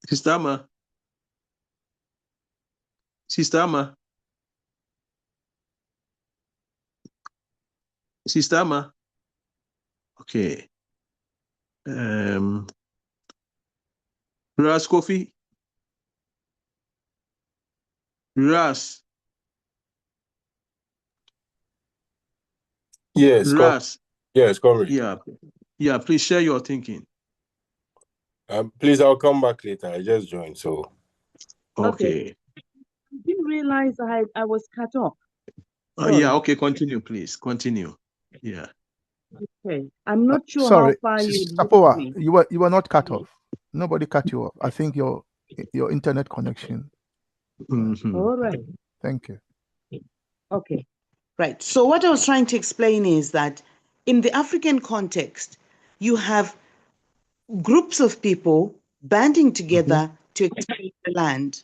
Sister Amma. Sister Amma. Sister Amma. Okay. Ras Kofi. Ras. Yes, Ras. Yes, comrade. Yeah, please share your thinking. Please, I'll come back later. I just joined, so. Okay. I didn't realize I was cut off. Yeah, okay, continue, please. Continue. Yeah. Okay. I'm not sure sorry, how far you Tapua, you were not cut off. Nobody cut you off. I think your internet connection. All right. Thank you. Okay. Right. So what I was trying to explain is that in the African context, you have groups of people banding together to exploit the land.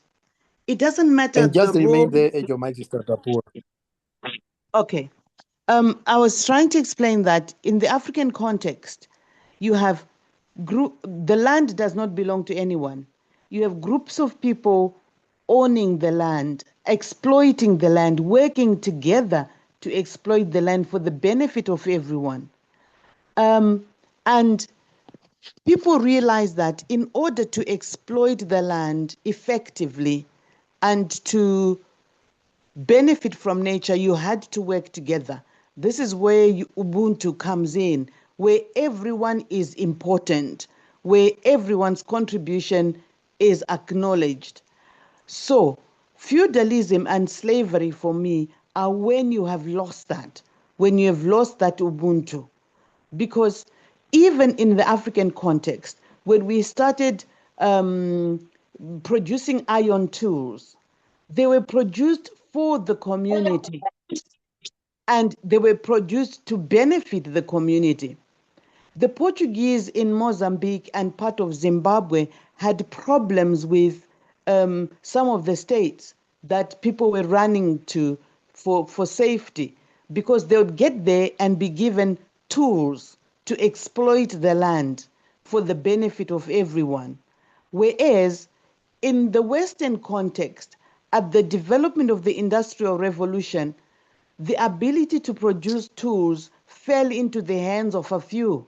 It doesn't matter And just the remain role. there at your mic, Sister Tapua. Okay. I was trying to explain that in the African context, you have the land does not belong to anyone. You have groups of people owning the land, exploiting the land, working together to exploit the land for the benefit of everyone. And people realize that in order to exploit the land effectively and to benefit from nature, you had to work together. This is where Ubuntu comes in, where everyone is important, where everyone's contribution is acknowledged. So, feudalism and slavery for me are when you have lost that, when you have lost that Ubuntu. Because even in the African context, when we started producing iron tools. They were produced for the community, and they were produced to benefit the community. The Portuguese in Mozambique and part of Zimbabwe had problems with some of the states that people were running to for safety, because they would get there and be given tools to exploit the land for the benefit of everyone. Whereas in the Western context, at the development of the Industrial Revolution, the ability to produce tools fell into the hands of a few,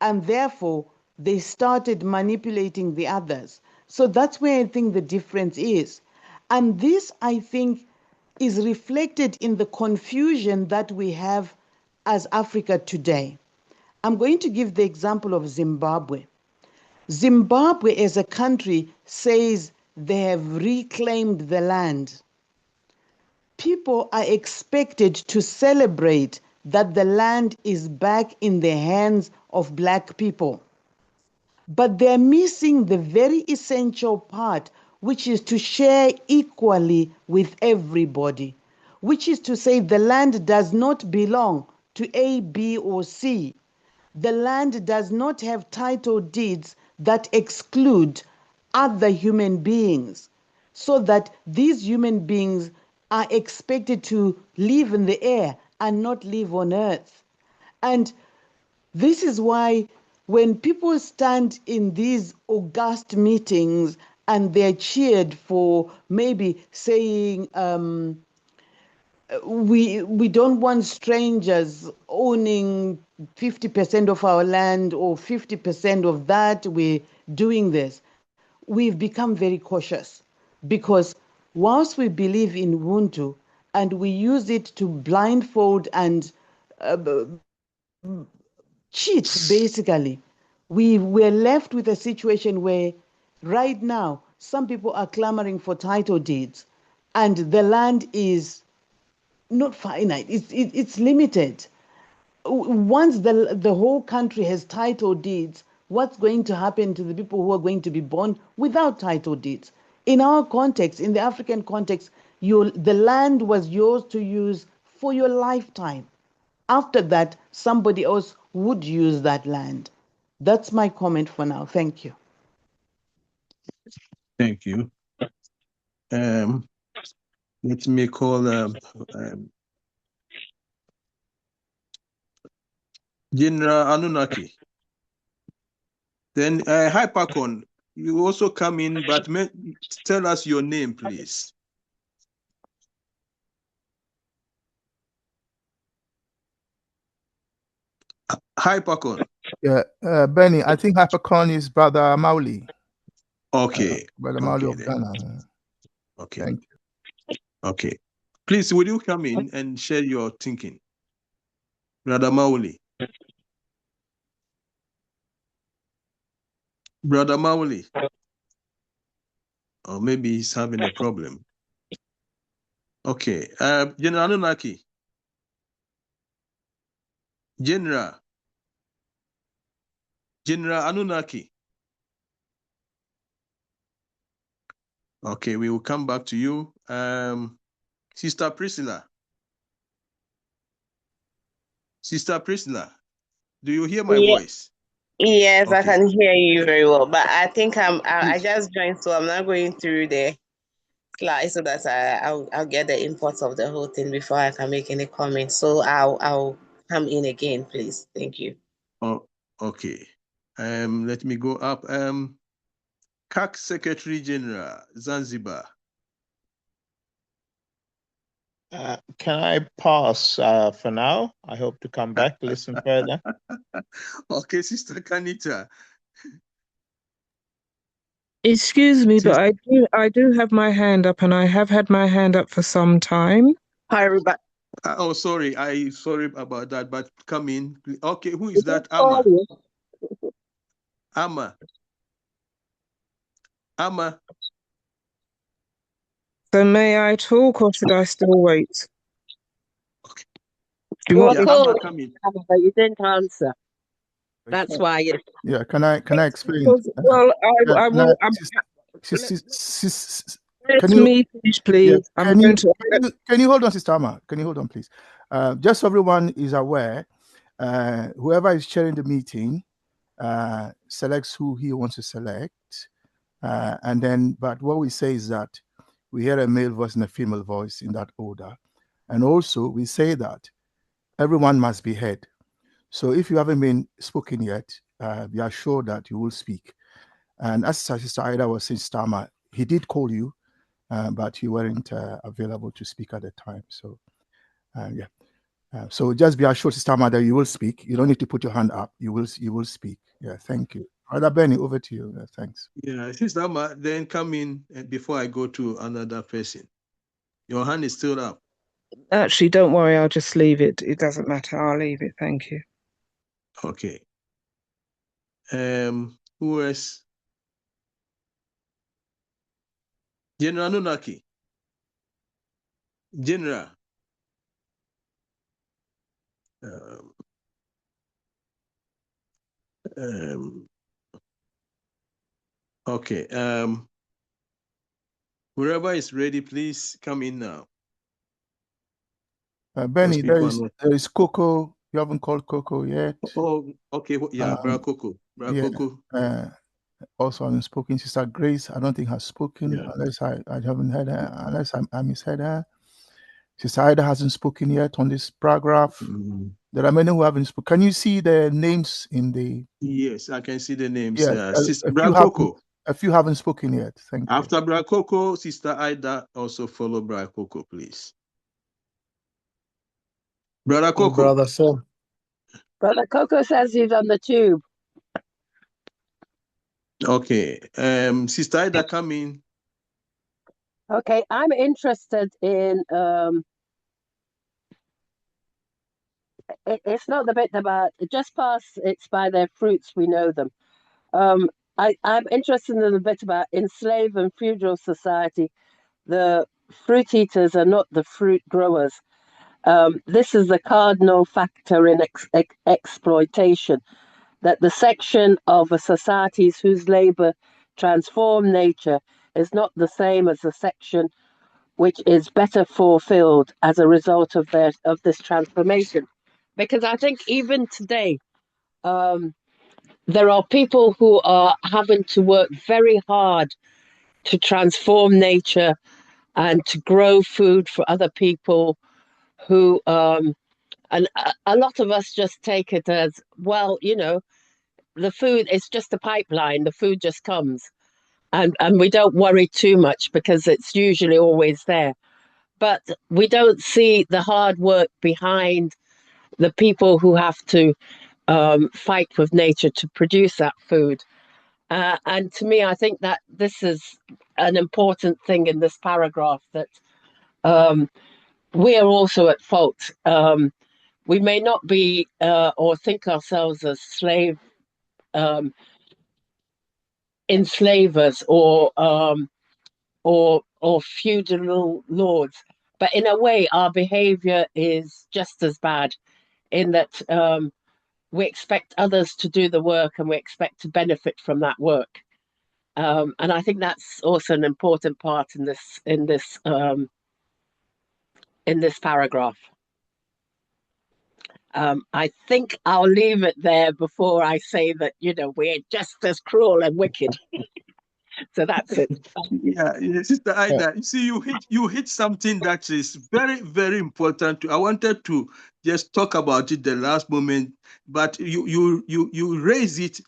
and therefore they started manipulating the others. So that's where I think the difference is. And this, I think, is reflected in the confusion that we have as Africa today. I'm going to give the example of Zimbabwe. Zimbabwe as a country says they have reclaimed the land. People are expected to celebrate that the land is back in the hands of Black people. But they're missing the very essential part, which is to share equally with everybody, which is to say the land does not belong to A, B, or C. The land does not have title deeds that exclude other human beings, so that these human beings are expected to live in the air and not live on earth. And this is why when people stand in these august meetings and they're cheered for maybe saying, we don't want strangers owning 50% of our land or 50% of that, we're doing this. We've become very cautious, because whilst we believe in Ubuntu and we use it to blindfold and cheat, basically, we're left with a situation where right now some people are clamoring for title deeds, and the land is not finite, it's limited. Once the whole country has title deeds, what's going to happen to the people who are going to be born without title deeds? In our context, in the African context, the land was yours to use for your lifetime. After that, somebody else would use that land. That's my comment for now. Thank you. Thank you. Let me call General Anunnaki. Then Hypercon, you also come in, but tell us your name, please. Hypercon. Yeah, Benny, I think Hypercon is Brother Mauli. Okay. Brother Mauli of Ghana. Okay. Thank you. Okay. Please, will you come in and share your thinking? Brother Mauli. Brother Mauli. Or maybe he's having a problem. Okay. General Anunnaki. General Anunnaki. Okay, we will come back to you. Sister Priscilla. Sister Priscilla, do you hear my voice? Yes, Okay. I can hear you very well, but I think I just joined, so I'm not going through the slide so that I'll get the inputs of the whole thing before I can make any comments. So I'll come in again, please. Thank you. Oh, okay. Let me go up. CAC Secretary General, Zanzibar. Can I pass for now? I hope to come back, listen further. Okay, Sister Kanita. Excuse me, but I do have my hand up, and I have had my hand up for some time. Hi, everybody. Oh, sorry. Sorry about that, but come in. Okay, who is that? Amma. Amma. Amma. So may I talk, or should I still wait? Okay. You were Amma, come in. but you didn't answer. That's why. Yeah, can I explain? Well, I will. Let me finish, please. Yeah, can you hold on, Sister Amma? Can you hold on, please? Just so everyone is aware, whoever is chairing the meeting selects who he wants to select. And then, but what we say is that we hear a male voice and a female voice in that order. And also we say that everyone must be heard. So if you haven't been spoken yet, be assured that you will speak. And as Sister Ida was saying, Stama, he did call you, but you weren't available to speak at the time. So, yeah. So just be assured, Sister Stama, that you will speak. You don't need to put your hand up. You will speak. Yeah, thank you. Brother Benny, over to you. Thanks. Yeah, Sister Amma, then come in before I go to another person. Your hand is still up. Actually, don't worry. I'll just leave it. It doesn't matter. I'll leave it. Thank you. Okay. Who else? General Nunaki. General. Okay. Whoever is ready, please come in now. Benny, there is Coco. You haven't called Coco yet. Oh, okay. Yeah, Bra Coco. Coco. Also unspoken. Sister Grace, I don't think has spoken, unless I haven't heard her, unless I misheard her. Sister Ida hasn't spoken yet on this paragraph. There are many who haven't spoken. Can you see the names in the? Yes, I can see the names. Yes, Bra Coco. A few haven't spoken yet. Thank you. After Bra Coco, Sister Ida also follow Bra Coco, please. Brother Coco. Brother Sam. Brother Coco says he's on the tube. Okay. Sister Ida, come in. Okay, I'm interested in it's not the bit about just past it's by their fruits we know them. I'm interested in the bit about in slave and feudal society, the fruit eaters are not the fruit growers. This is the cardinal factor in exploitation, that the section of a societies whose labor transform nature is not the same as the section which is better fulfilled as a result of this transformation. Because I think even today, there are people who are having to work very hard to transform nature and to grow food for other people who and a lot of us just take it as, well, you know, the food is just a pipeline, the food just comes, and we don't worry too much because it's usually always there. But we don't see the hard work behind the people who have to fight with nature to produce that food. And to me, I think that this is an important thing in this paragraph, that we are also at fault. We may not be or think ourselves as enslavers or feudal lords, but in a way, our behavior is just as bad, in that we expect others to do the work and we expect to benefit from that work. And I think that's also an important part in this paragraph. I think I'll leave it there before I say that, you know, we're just as cruel and wicked. So that's it. Yeah, Sister Ida, you see, you hit something that is very, very important. I wanted to just talk about it the last moment, but you raise it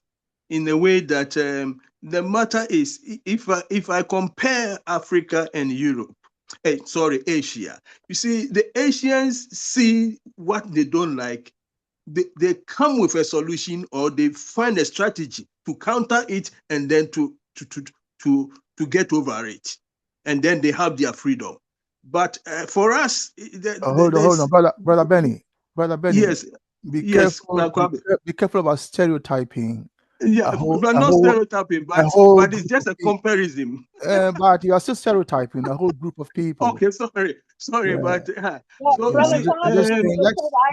in a way that the matter is, if I compare Africa and Europe, Asia, you see, the Asians see what they don't like. They come with a solution, or they find a strategy to counter it, and then to get over it, and then they have their freedom. But for us, hold on, brother Benny. Yes, be careful about stereotyping. Yeah, but not stereotyping, but it's just a comparison. But you are still stereotyping a whole group of people. Okay, sorry, Yeah. but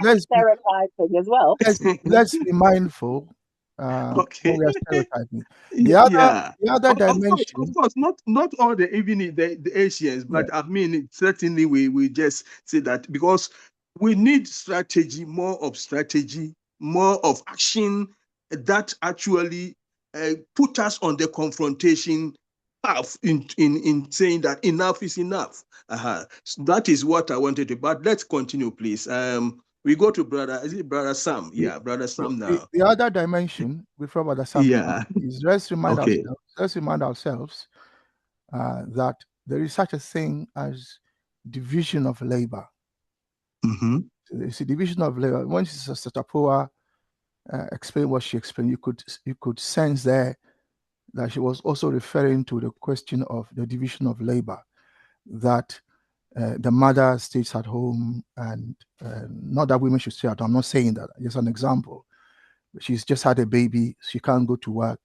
let's stereotyping as well. Let's be mindful Okay. when we are stereotyping. The other dimension. Of course, not all even the Asians, but I mean, certainly we just say that because we need strategy, more of action that actually put us on the confrontation path in saying that enough is enough. So that is what I wanted to. But let's continue, please. We go to Brother Sam? Yeah, Brother Sam now. The other dimension, before Brother Sam is let's remind ourselves that there is such a thing as division of labor. Mm-hmm. So it's a division of labor. When Sister Tapua explained what she explained, you could sense there that she was also referring to the question of the division of labor, that the mother stays at home, and not that women should stay at home. I'm not saying that. Just an example. She's just had a baby. She can't go to work,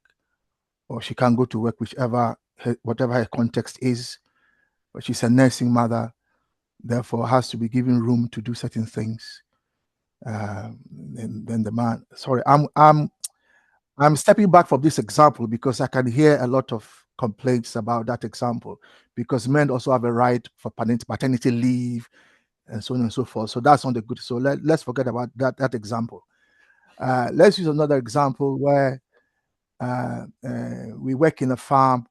or she can't go to work, whatever her context is. But she's a nursing mother, therefore has to be given room to do certain things. Then the man. Sorry, I'm stepping back from this example because I can hear a lot of complaints about that example, because men also have a right for paternity leave and so on and so forth. So that's not the good. So let's forget about that example. Let's use another example where we work in a farm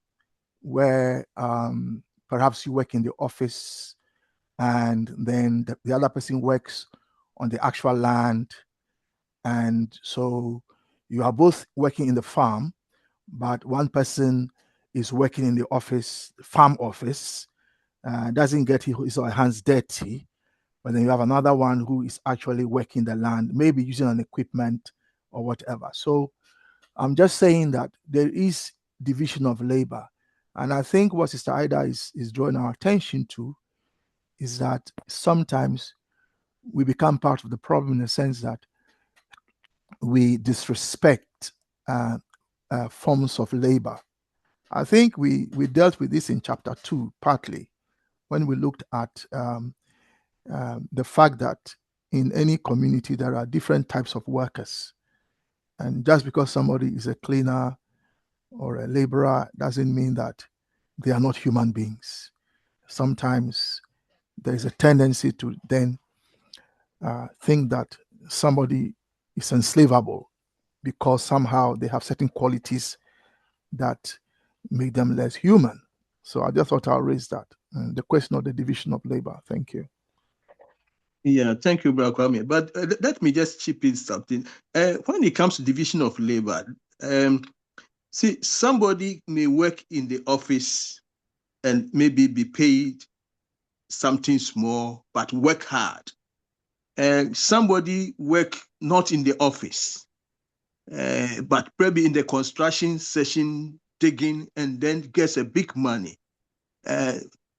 where perhaps you work in the office, and then the other person works on the actual land. And so you are both working in the farm, but one person is working in the farm office, doesn't get his or her hands dirty. But then you have another one who is actually working the land, maybe using an equipment or whatever. So I'm just saying that there is division of labor. And I think what Sister Ida is drawing our attention to is that sometimes we become part of the problem, in the sense that we disrespect forms of labor. I think we dealt with this in chapter 2, partly, when we looked at the fact that in any community there are different types of workers. And just because somebody is a cleaner or a laborer doesn't mean that they are not human beings. Sometimes there is a tendency to then think that somebody is enslavable because somehow they have certain qualities that make them less human. So I just thought I'll raise that. The question of the division of labor. Thank you. Yeah, thank you, Brother Kwame. But let me just chip in something. When it comes to division of labor, see, somebody may work in the office and maybe be paid something small, but work hard. Somebody work not in the office, but probably in the construction session, digging, and then gets a big money.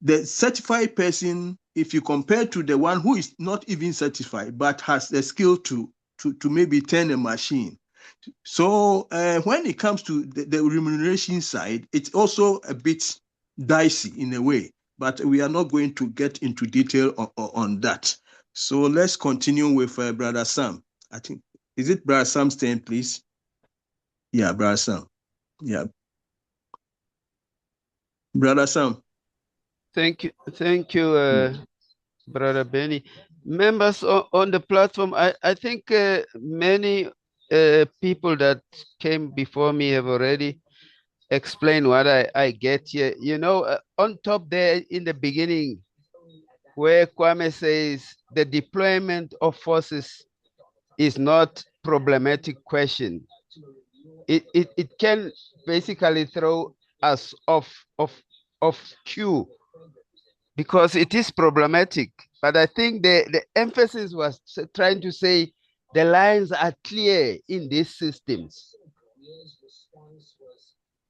The certified person, if you compare to the one who is not even certified, but has the skill to maybe turn a machine. So when it comes to the remuneration side, it's also a bit dicey in a way, but we are not going to get into detail on that. So let's continue with Brother Sam. I think, is it Brother Sam's turn, please? Yeah, Brother Sam. Yeah. Brother Sam. Thank you, Brother Benny. Members on the platform, I think many people that came before me have already explained what I get here. You know, on top there in the beginning, where Kwame says the deployment of forces is not problematic question. It can basically throw us off cue, because it is problematic. But I think the emphasis was trying to say the lines are clear in these systems.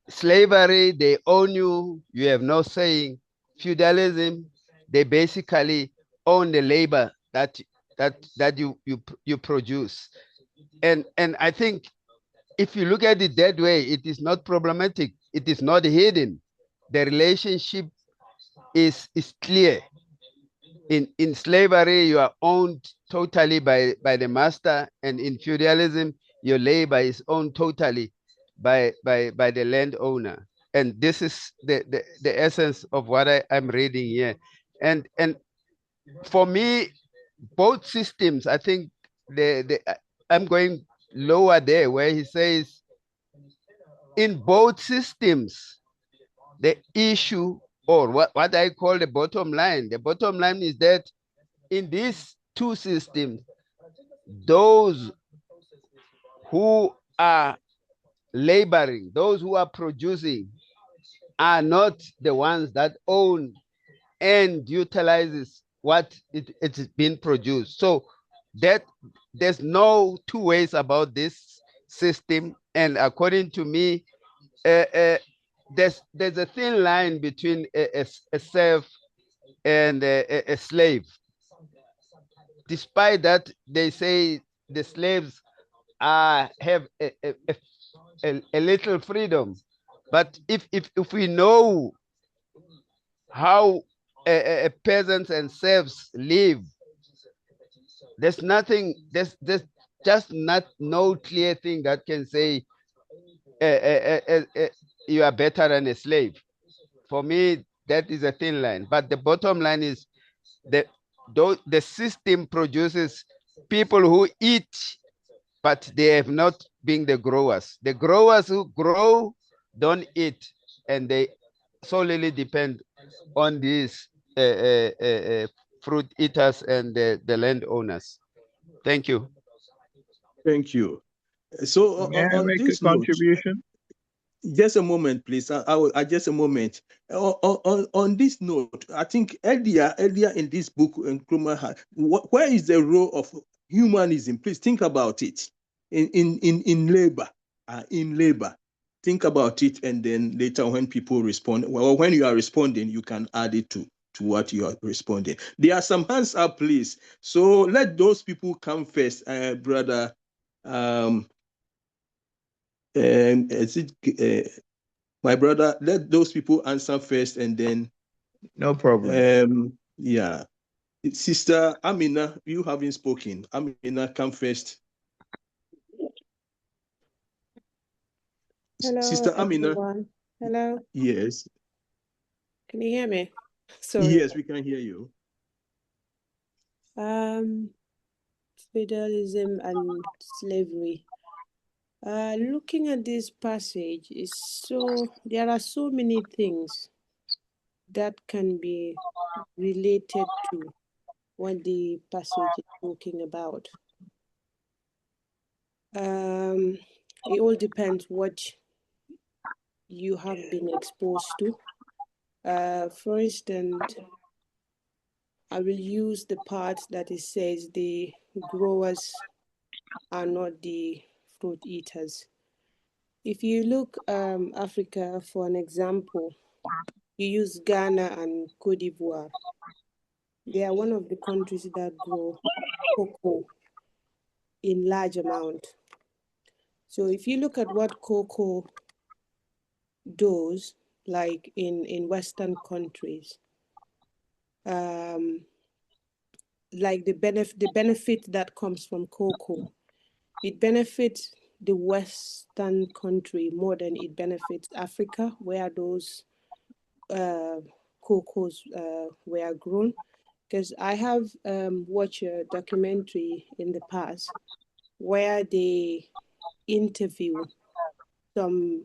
Slavery, they own you, you have no saying. Feudalism, they basically own the labor that you produce. And I think if you look at it that way, it is not problematic. It is not hidden. The relationship is clear. In slavery, you are owned totally by the master, and in feudalism, your labor is owned totally by the landowner. And this is the essence of what I'm reading here. And for me, both systems, I think I'm going lower there where he says in both systems, the issue, or what I call the bottom line is that in these two systems, those who are laboring, those who are producing, are not the ones that own and utilizes what it's been produced. So that there's no two ways about this system. And according to me, there's a thin line between a serf and a slave. Despite that, they say the slaves have a little freedom. But if we know how peasants and serfs live, there's nothing, there's just no clear thing that can say you are better than a slave. For me, that is a thin line. But the bottom line is that the system produces people who eat, but they have not been the growers. The growers who grow don't eat, and they solely depend on these fruit eaters and the landowners. Thank you. Thank you. So May I on make this a note, contribution? just a moment, please. Just a moment. On this note, I think earlier in this book, Nkrumah, where is the role of humanism? Please think about it. In labor, in labor. Think about it, and then later when people respond, well, when you are responding, you can add it to what you are responding. There are some hands up, please. So let those people come first, brother. Is it my brother? Let those people answer first, and then no problem. Yeah, Sister Amina, you haven't spoken. Amina, come first. Hello, Sister Amina. everyone. Hello. Yes. Can you hear me? Sorry. Yes, we can hear you. Feudalism and slavery. Looking at this passage, there are so many things that can be related to what the passage is talking about. It all depends what you have been exposed to. For instance, I will use the part that it says the growers are not the fruit eaters. If you look Africa for an example, you use Ghana and Cote d'Ivoire. They are one of the countries that grow cocoa in large amount. So if you look at what cocoa does, like in Western countries, like the benefit that comes from cocoa, it benefits the Western country more than it benefits Africa, where those cocoas were grown. Because I have watched a documentary in the past where they interview some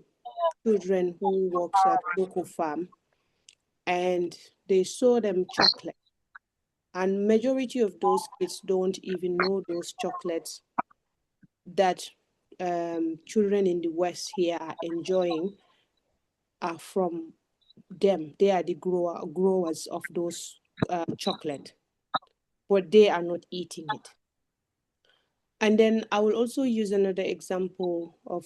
children who works at cocoa farm, and they show them chocolate, and majority of those kids don't even know those chocolates that children in the West here are enjoying are from them. They are the growers of those chocolate, but they are not eating it. And then I will also use another example of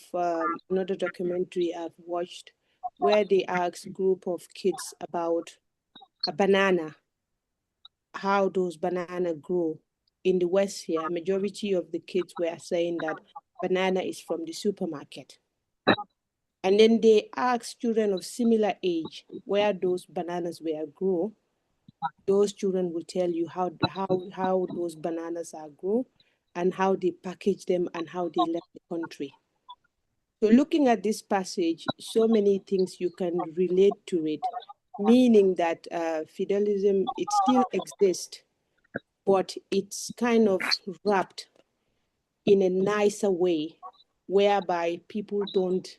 another documentary I've watched where they asked a group of kids about a banana, how those banana grow. In the West here, majority of the kids were saying that banana is from the supermarket. And then they asked children of similar age where those bananas were grown. Those children will tell you how those bananas are grown, and how they packaged them and how they left the country. So looking at this passage, so many things you can relate to it, meaning that feudalism, it still exists, but it's kind of wrapped in a nicer way, whereby people don't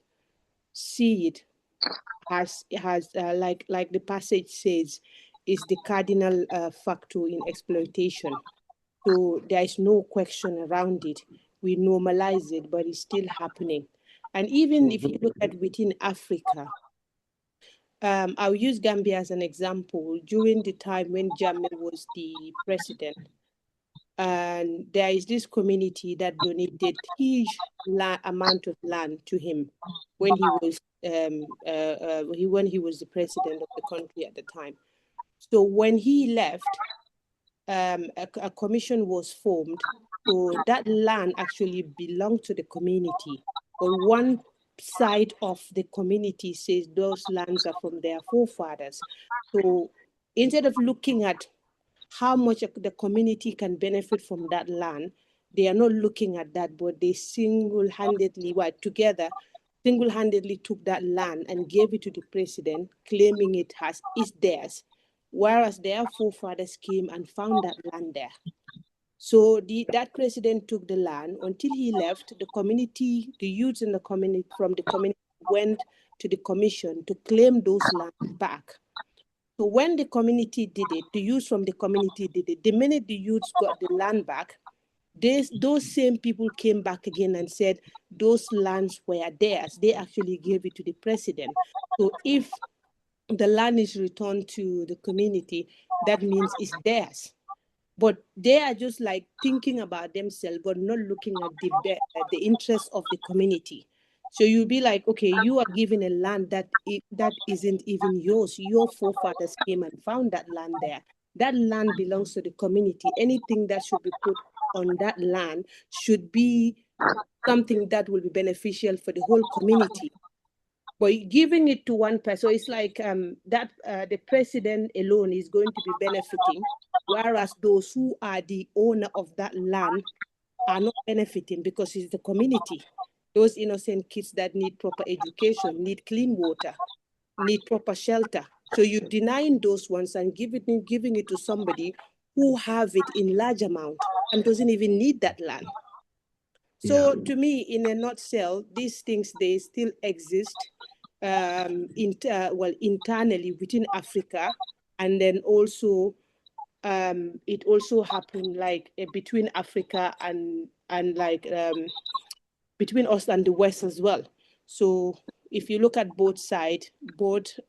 see it as like the passage says, is the cardinal factor in exploitation. So there is no question around it. We normalize it, but it's still happening. And even if you look at within Africa, I'll use Gambia as an example. During the time when Jammeh was the president, and there is this community that donated huge amount of land to him when he was when he was the president of the country at the time. So when he left, a commission was formed. So that land actually belonged to the community. But one side of the community says those lands are from their forefathers. So instead of looking at how much the community can benefit from that land, they are not looking at that, but they single-handedly, together, single-handedly took that land and gave it to the president, claiming it as is theirs, whereas their forefathers came and found that land there. So that president took the land until he left. The community, the youths in the community from the community went to the commission to claim those lands back. So when the community did it, the youths from the community did it. The minute the youths got the land back, those same people came back again and said those lands were theirs. They actually gave it to the president. So if the land is returned to the community, that means it's theirs. But they are just like thinking about themselves, but not looking at the interests of the community. So you'll be like, okay, you are given a land that isn't even yours. Your forefathers came and found that land there. That land belongs to the community. Anything that should be put on that land should be something that will be beneficial for the whole community. But giving it to one person, so it's like the president alone is going to be benefiting, whereas those who are the owner of that land are not benefiting because it's the community. Those innocent kids that need proper education, need clean water, need proper shelter. So you're denying those ones and giving it to somebody who have it in large amount and doesn't even need that land. So to me, in a nutshell, these things, they still exist internally within Africa, and then also it also happened like between Africa and like between us and the West as well. So if you look at both sides, both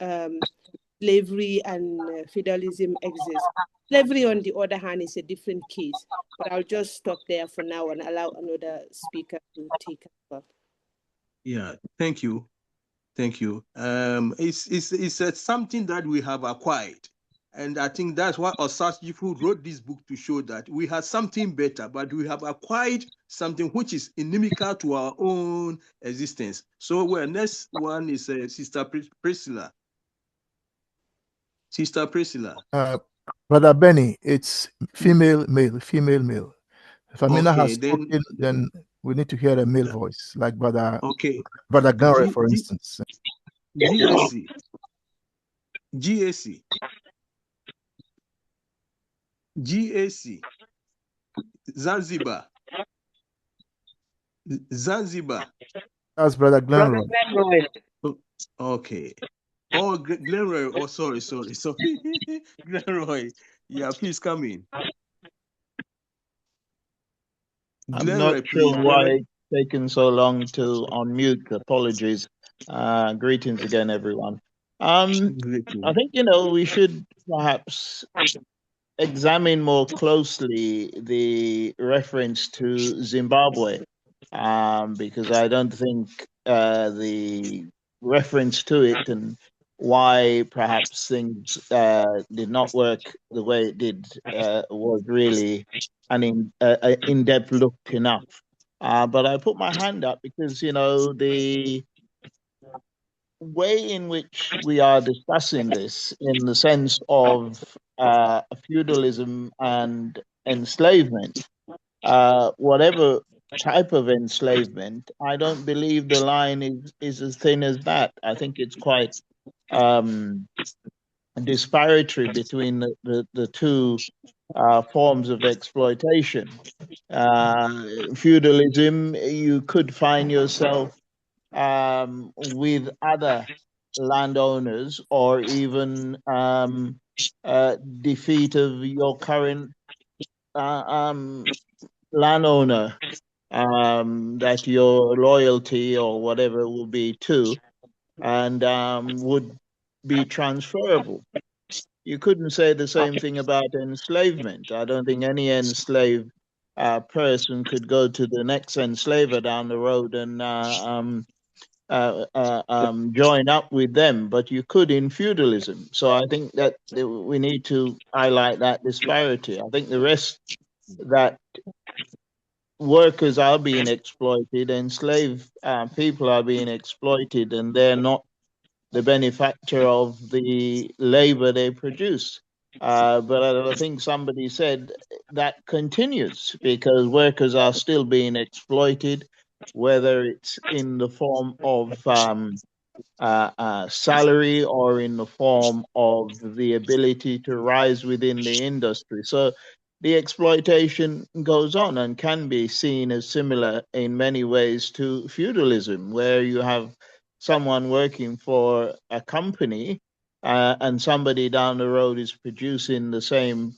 slavery and feudalism exist. Slavery, on the other hand, is a different case. But I'll just stop there for now and allow another speaker to take up. Yeah, thank you. Thank you. It's something that we have acquired. And I think that's why Osajifu wrote this book, to show that we have something better, but we have acquired something which is inimical to our own existence. So next one is Sister Priscilla. Sister Priscilla. Brother Benny, it's female, male, female, male. If Amina has spoken, then we need to hear a male voice, like Brother Gare, for instance. GAC. Zanzibar. That's Brother Glenroy. Okay. Oh, Glenroy. Oh, sorry. Glenroy. Yeah, please come in. I'm not sure why it's taken so long to unmute. Apologies. Greetings again, everyone. I think, we should perhaps examine more closely the reference to Zimbabwe, because I don't think the reference to it and why perhaps things did not work the way it did was really an in-depth look enough. But I put my hand up because, the way in which we are discussing this in the sense of feudalism and enslavement whatever type of enslavement, I don't believe the line is as thin as that. I think it's quite disparity between the two forms of exploitation. Feudalism, you could find yourself with other landowners, or even defeat of your current landowner that your loyalty or whatever will be to, and would be transferable. You couldn't say the same thing about enslavement. I don't think any enslaved person could go to the next enslaver down the road and join up with them, but you could in feudalism. So I think that we need to highlight that disparity. I think the rest, that workers are being exploited, enslaved people are being exploited, and they're not the benefactor of the labor they produce. But I think somebody said that continues because workers are still being exploited, whether it's in the form of salary or in the form of the ability to rise within the industry. So the exploitation goes on and can be seen as similar in many ways to feudalism, where you have someone working for a company and somebody down the road is producing the same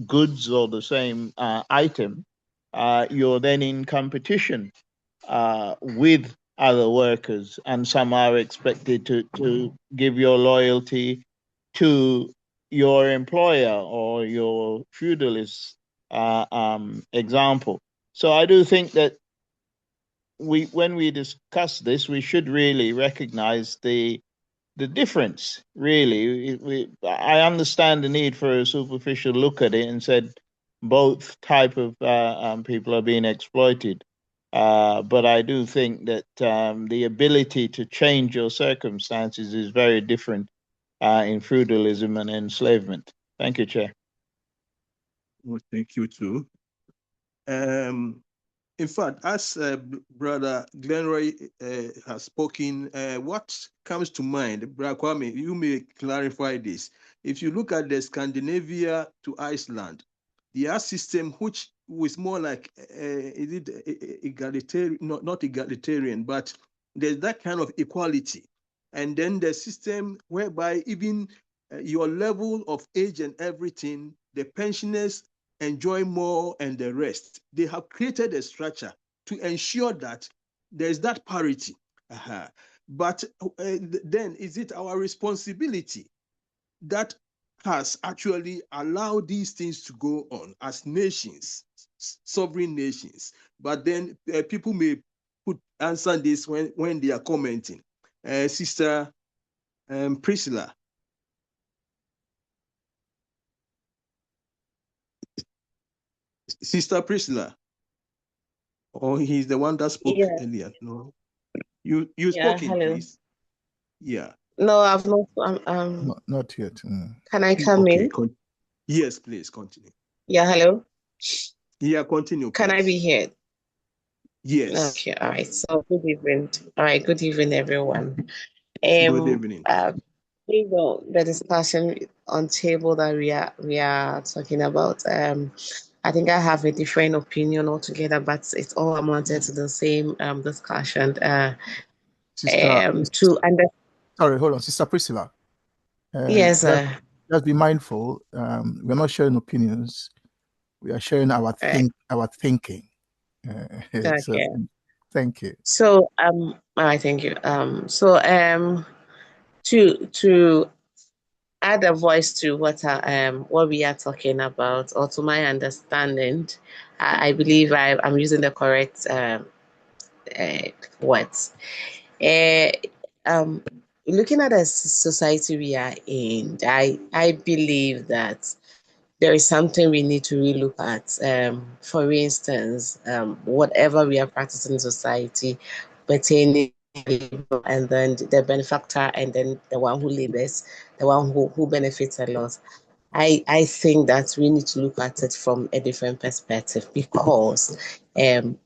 goods or the same item. You're then in competition with other workers, and some are expected to give your loyalty to your employer or your feudalist example. So I do think that when we discuss this, we should really recognize the difference. Really, I understand the need for a superficial look at it and said both type of people are being exploited. But I do think that the ability to change your circumstances is very different in feudalism and enslavement. Thank you, Chair. Well, thank you too. In fact, as Brother Glenroy has spoken, what comes to mind, Brother Kwame, you may clarify this. If you look at the Scandinavia to Iceland, their system, which was more like, is it egalitarian, not egalitarian, but there's that kind of equality. And then the system whereby even your level of age and everything, the pensioners enjoy more and the rest. They have created a structure to ensure that there's that parity. But then is it our responsibility that has actually allowed these things to go on as nations, sovereign nations? But then people may answer this when they are commenting. Sister Priscilla. Sister Priscilla. Oh, he's the one that spoke earlier. No, you spoke in, please. Yeah. No, I've not. Not yet. Can I come in? Yes, please continue. Yeah. Hello. Yeah, continue. Can I be heard? Yes. Okay. All right. So good evening. All right. Good evening, everyone. Good evening. The discussion on table that we are talking about. I think I have a different opinion altogether, but it's all amounted to the same discussion. Sorry, hold on, Sister Priscilla. Yes, sir. Just be mindful. We're not sharing opinions. We are sharing our thinking. Okay. So, thank you. So all right, thank you. To add a voice to what we are talking about, or to my understanding, I believe I'm using the correct words. Looking at the society we are in, I believe that there is something we need to relook at. For instance, whatever we are practicing in society pertaining and then the benefactor and then the one who labors, the one who benefits a lot. I think that we need to look at it from a different perspective, because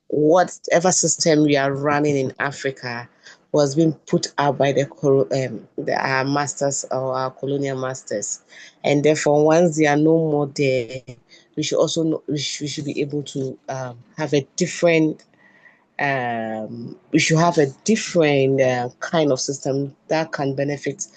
whatever system we are running in Africa was being put out by our masters or our colonial masters, and therefore once they are no more there, we should also we should be able to have a different we should have a different kind of system that can benefit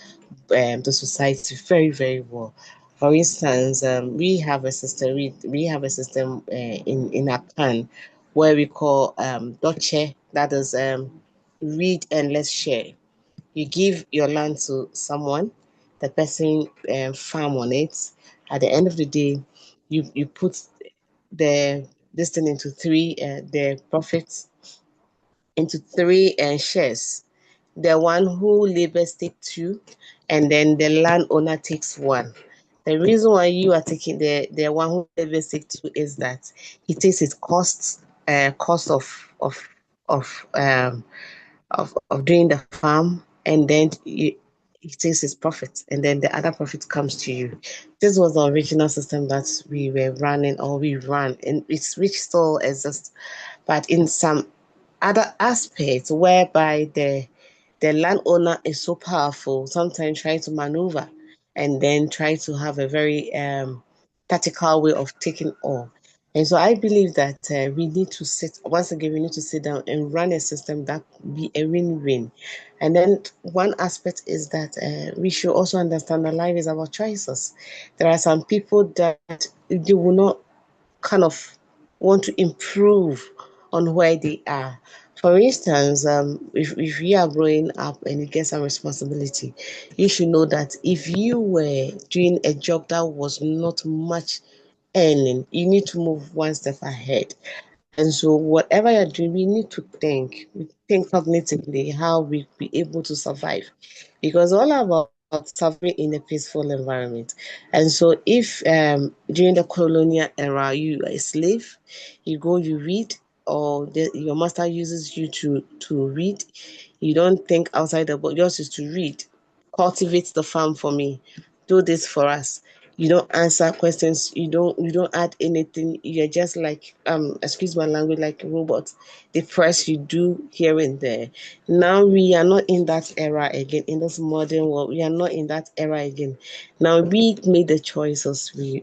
the society very, very well. For instance, we have a system. We have a system in Akan where we call Doche. That is read and let's share. You give your land to someone, the person farm on it. At the end of the day, you put this thing into the profits into three shares. The one who labors take two, and then the landowner takes one. The reason why you are taking the one who labors take two is that he takes his cost of doing the farm, and then he takes his profit, and then the other profit comes to you. This was the original system that we were running, or we run, and which still exists, but in some other aspects whereby the landowner is so powerful, sometimes trying to maneuver and then try to have a very tactical way of taking all. And so I believe that we need to we need to sit down and run a system that be a win-win. And then one aspect is that we should also understand that life is about choices. There are some people that they will not kind of want to improve on where they are. For instance, if you are growing up and you get some responsibility, you should know that if you were doing a job that was not much earning, you need to move one step ahead. And so whatever you're doing, we need to think cognitively how we be able to survive, because all about surviving in a peaceful environment. And so if during the colonial era you are a slave, you go, you read, or your master uses you to read, you don't think outside the box. Yours is to read, cultivate the farm for me, do this for us. You don't answer questions, you don't add anything. You're just like excuse my language, like a robot. The press you do here and there. Now we are not in that era again. In this modern world, we are not in that era again. Now we made the choices we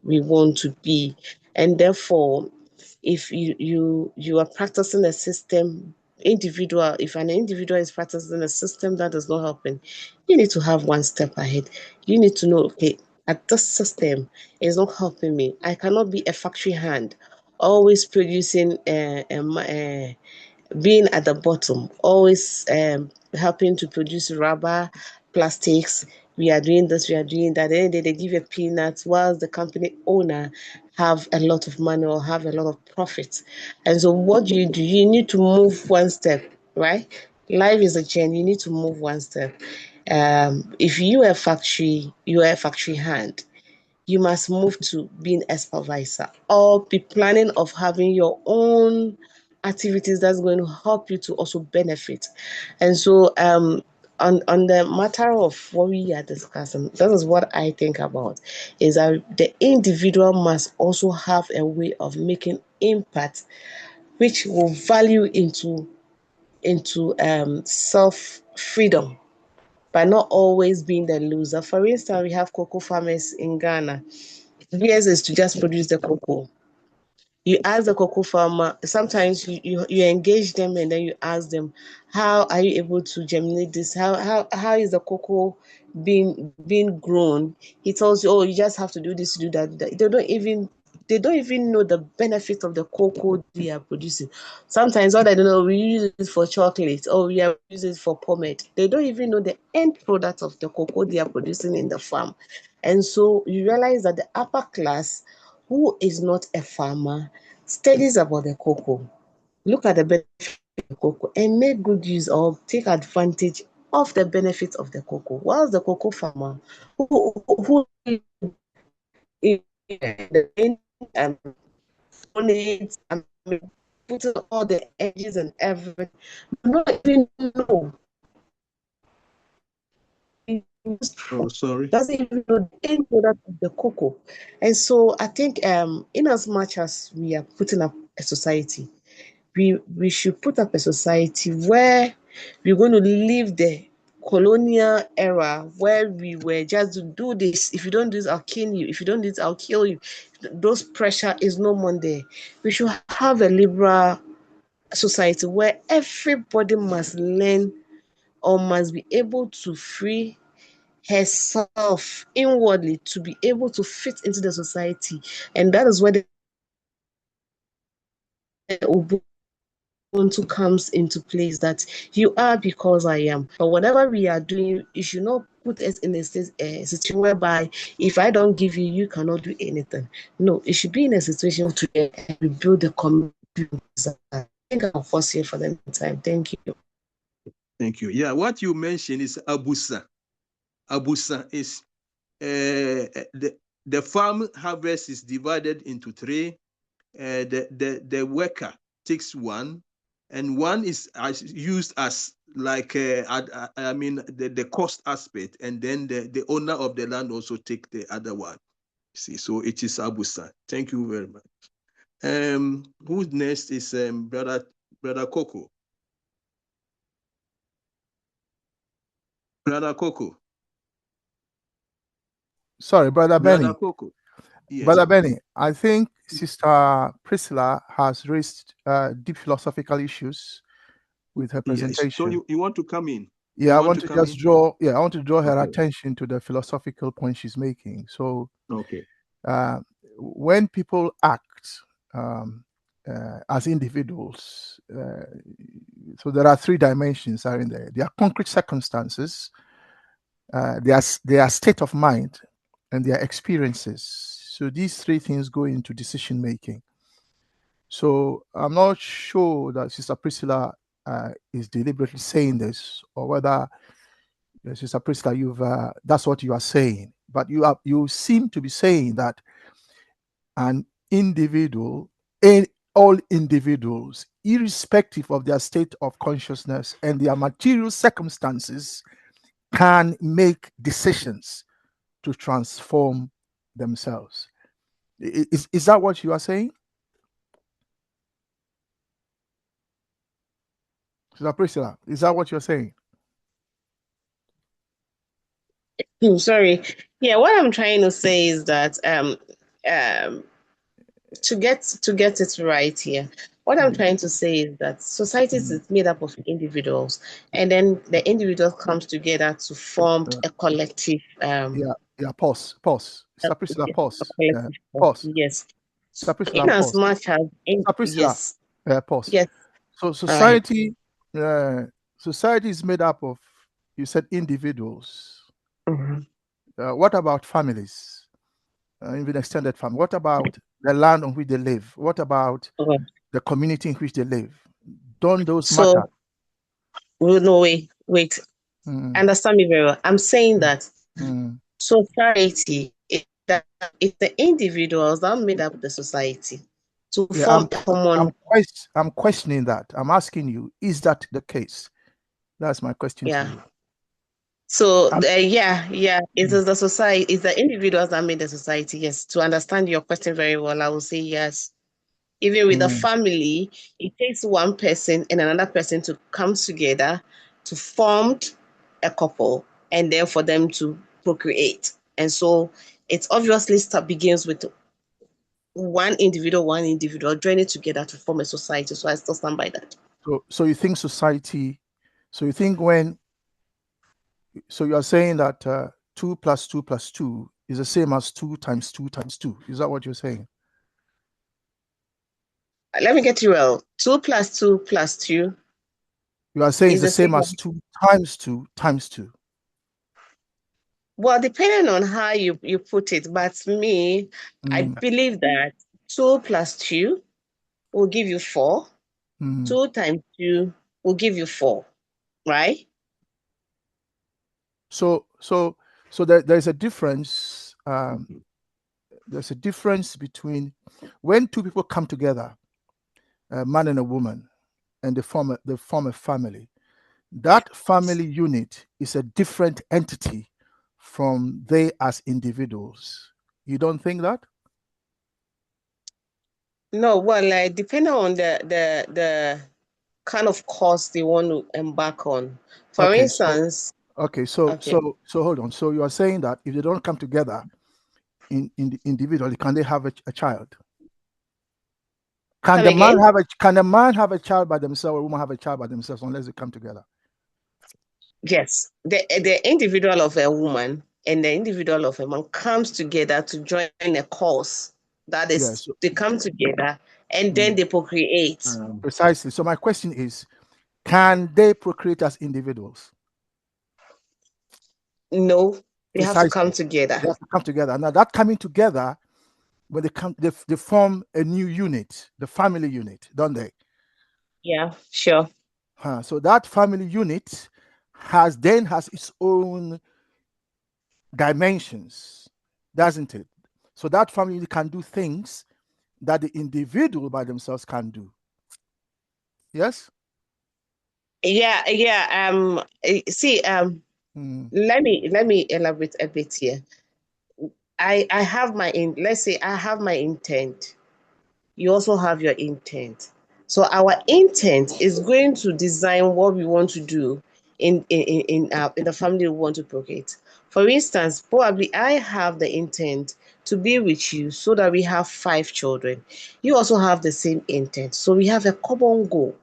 want to be, and therefore if you are practicing a system, if an individual is practicing a system that is not helping, you need to have one step ahead. You need to know, okay, at this system is not helping me. I cannot be a factory hand always producing being at the bottom, always helping to produce rubber, plastics. We are doing this, we are doing that. Then they give you peanuts, whilst the company owner have a lot of money or have a lot of profit. And so what do? You need to move one step, right? Life is a journey. You need to move one step. If you are a factory hand, you must move to being a supervisor or be planning of having your own activities that's going to help you to also benefit. And so on the matter of what we are discussing, this is what I think about, is that the individual must also have a way of making impact which will value into self-freedom, by not always being the loser. For instance, we have cocoa farmers in Ghana. Theirs is to just produce the cocoa. You ask the cocoa farmer, sometimes you engage them and then you ask them, how are you able to germinate this? How is the cocoa being grown? He tells you, oh, you just have to do this, do that. They don't even know the benefit of the cocoa they are producing. Sometimes all they don't know, we use it for chocolate, or we are using it for pomade. They don't even know the end product of the cocoa they are producing in the farm. And so you realize that the upper class, who is not a farmer, studies about the cocoa, look at the benefit of the cocoa, and make good use or take advantage of the benefits of the cocoa. Whilst the cocoa farmer, who donates, putting all the edges and everything, do not even know Oh, sorry. Doesn't even know the end product of the cocoa. And so I think in as much as we are putting up a society, we should put up a society where we're going to leave the colonial era where we were just to do this. If you don't do this, I'll kill you. If you don't do this, I'll kill you. Those pressure is no more there. We should have a liberal society where everybody must learn or must be able to free herself inwardly to be able to fit into the society. And that is where the Ubuntu comes into place, that you are because I am. But whatever we are doing, you should not put us in a situation whereby if I don't give you, you cannot do anything. No, it should be in a situation to build the community. I think I'll force here for the meantime. Thank you. Thank you. Yeah, what you mentioned is Abusa. Abusa is the farm harvest is divided into three. The worker takes one, and one is used as like the cost aspect, and then the owner of the land also take the other one. See, so it is Abusa. Thank you very much. Who's next is brother Coco. Brother Coco. Sorry, Brother Benny. Brother Coco. Yes. Brother Benny, I think Sister Priscilla has raised deep philosophical issues with her presentation. Yes. So you want to come in? Yeah, I want to draw her attention to the philosophical point she's making. So, okay, when people act as individuals, so there are three dimensions are in there. There are concrete circumstances, their state of mind, and their experiences. So these three things go into decision making. So I'm not sure that Sister Priscilla is deliberately saying this, or whether Sister Priscilla, that's what you are saying. But you seem to be saying that an individual, all individuals, irrespective of their state of consciousness and their material circumstances, can make decisions to transform themselves. Is that what you are saying? Sister Priscilla, is that what you're saying? Sorry. Yeah, what I'm trying to say is that to get it right here, what I'm trying to say is that society is made up of individuals, and then the individuals comes together to form a collective. Pause. Sister Priscilla, pause. Pause. Yes. Sister Priscilla, in as much as yes. Pause. Yes. So society, society is made up of, you said, individuals. What about families? Even extended family. What about the land on which they live? What about the community in which they live? Don't those matter? No, wait. Understand me very well. I'm saying that society is the individuals that made up the society to form common. I'm questioning that. I'm asking you, is that the case? That's my question to you. So it is the society, it's the individuals that made the society. Yes, to understand your question very well, I will say yes. Even with the family, it takes one person and another person to come together to form a couple, and then for them to procreate. And so it obviously begins with one individual joining together to form a society. So I still stand by that. So you think society? So you think So you are saying that 2 + 2 + 2 is the same as 2 × 2 × 2. Is that what you're saying? Let me get you well. 2 + 2 + 2. You are saying it's the same as 2 × 2 × 2. Well, depending on how you put it, but me, I believe that 2 + 2 will give you 4. 2 × 2 will give you 4, right? So there's a difference. There's a difference between when two people come together, a man and a woman, and they form a family. That family unit is a different entity from they as individuals. You don't think that? No, well, depending on the kind of course they want to embark on. For instance, so hold on. So you are saying that if they don't come together individually, can they have a child? Can the man have a child by themselves, or a woman have a child by themselves unless they come together? Yes, the individual of a woman and the individual of a man comes together to join a cause. That is, they come together and then they procreate. Precisely. So my question is, can they procreate as individuals? No, they have to come together. They have to come together. Now that coming together, when they form a new unit, the family unit, don't they? Yeah, sure. So that family unit has its own dimensions, doesn't it? So that family unit can do things that the individual by themselves can do. Yes? Yeah. See, let me elaborate a bit here. I have let's say I have my intent. You also have your intent. So our intent is going to design what we want to do in the family we want to procreate. For instance, probably I have the intent to be with you so that we have 5 children. You also have the same intent. So we have a common goal.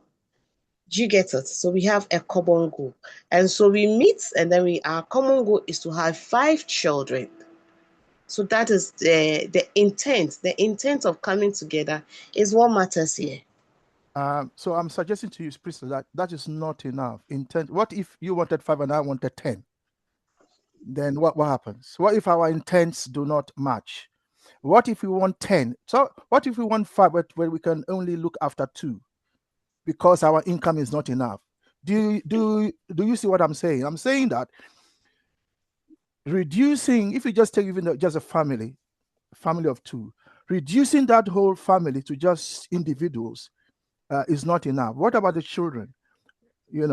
Do you get it? So we have a common goal. And so we meet, and then our common goal is to have 5 children. So that is the intent. The intent of coming together is what matters here. So I'm suggesting to you, Priscilla, that is not enough. Intent. What if you wanted 5 and I wanted 10? Then what happens? What if our intents do not match? What if we want 10? So what if we want 5, but where we can only look after 2 because our income is not enough? Do you see what I'm saying? I'm saying that reducing, if you just take even just a family of 2, reducing that whole family to just individuals is not enough. What about the children? You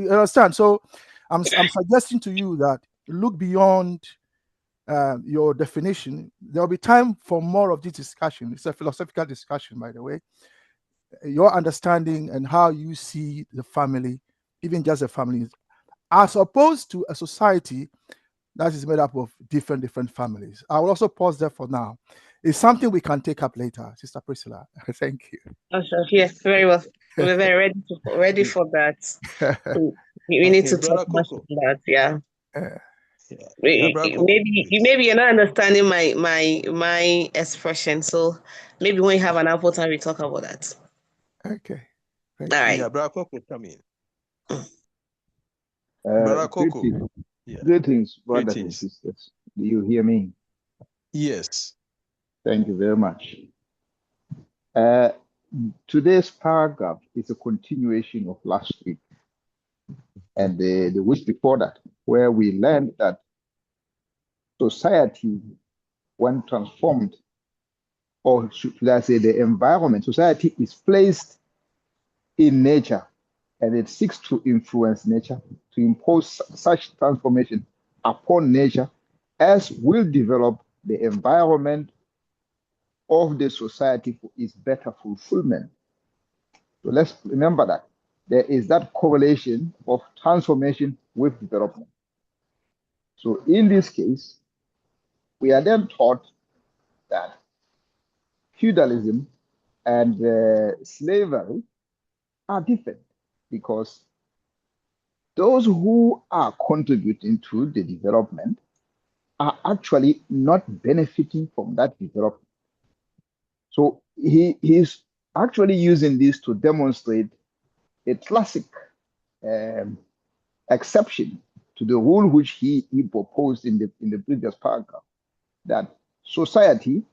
understand? So I'm suggesting to you that look beyond your definition. There will be time for more of this discussion. It's a philosophical discussion, by the way. Your understanding and how you see the family, even just a family, as opposed to a society that is made up of different families. I will also pause there for now. It's something we can take up later, Sister Priscilla. Thank you. Yes, very well. We're very ready for that. We need to talk much about that. Yeah. Maybe you're not understanding my expression. So maybe when you have an ample time, we talk about that. Okay. All right. Yeah, Brother Coco, come in. Greetings, brothers and sisters. Do you hear me? Yes. Thank you very much. Today's paragraph is a continuation of last week and the week before that, where we learned that society, when transformed, or should I say the environment, society is placed in nature and it seeks to influence nature, to impose such transformation upon nature as will develop the environment of the society for its better fulfillment. So let's remember that there is that correlation of transformation with development. So in this case, we are then taught that feudalism and slavery are different because those who are contributing to the development are actually not benefiting from that development. So he's actually using this to demonstrate a classic exception to the rule which he proposed in the previous paragraph, that society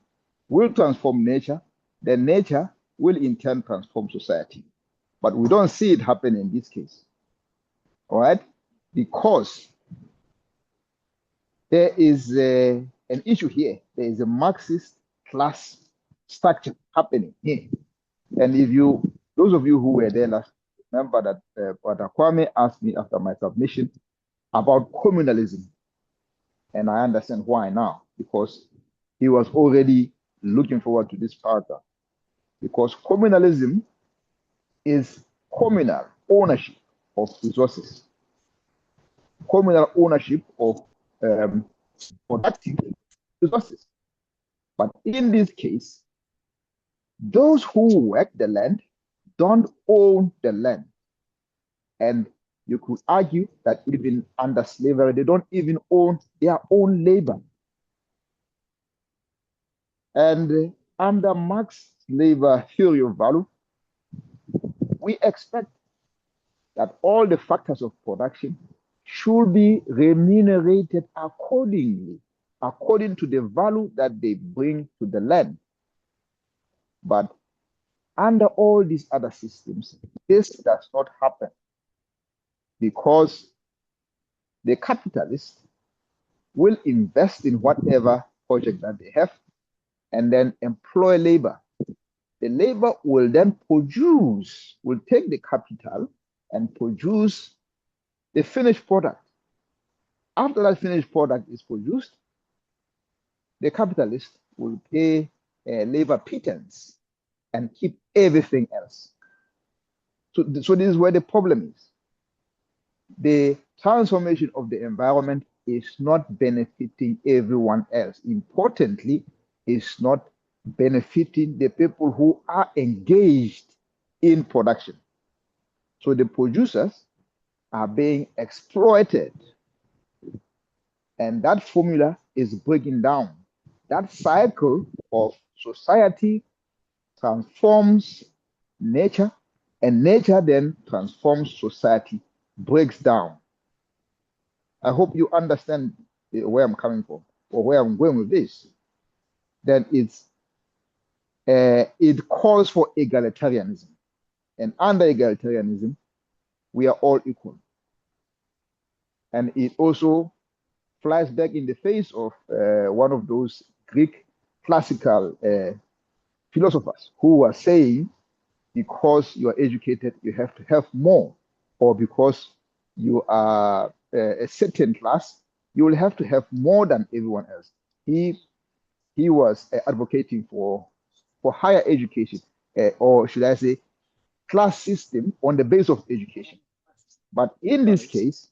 will transform nature, then nature will in turn transform society. But we don't see it happen in this case. All right? Because there is an issue here. There is a Marxist class structure happening here. And if those of you who were there last, remember that Brother Kwame asked me after my submission about communalism And I understand why now, because he was already looking forward to this paragraph. Because communalism is communal ownership of resources, communal ownership of productive resources. But in this case, those who work the land don't own the land. And you could argue that even under slavery, they don't even own their own labor. And under Marx's labor theory of value, we expect that all the factors of production should be remunerated accordingly, according to the value that they bring to the land. But under all these other systems, this does not happen because the capitalist will invest in whatever project that they have and then employ labor. The labor will then produce, will take the capital and produce the finished product. After that finished product is produced, the capitalist will pay a labor pittance and keep everything else. So this is where the problem is. The transformation of the environment is not benefiting everyone else. Importantly, it's not benefiting the people who are engaged in production. So the producers are being exploited. And that formula is breaking down. That cycle of society transforms nature, and nature then transforms society, breaks down. I hope you understand where I'm coming from or where I'm going with this. Then it calls for egalitarianism. And under egalitarianism, we are all equal. And it also flies back in the face of one of those Greek classical philosophers who were saying, because you are educated, you have to have more, or because you are a certain class, you will have to have more than everyone else. He was advocating for higher education, or should I say, class system on the base of education. But in this case,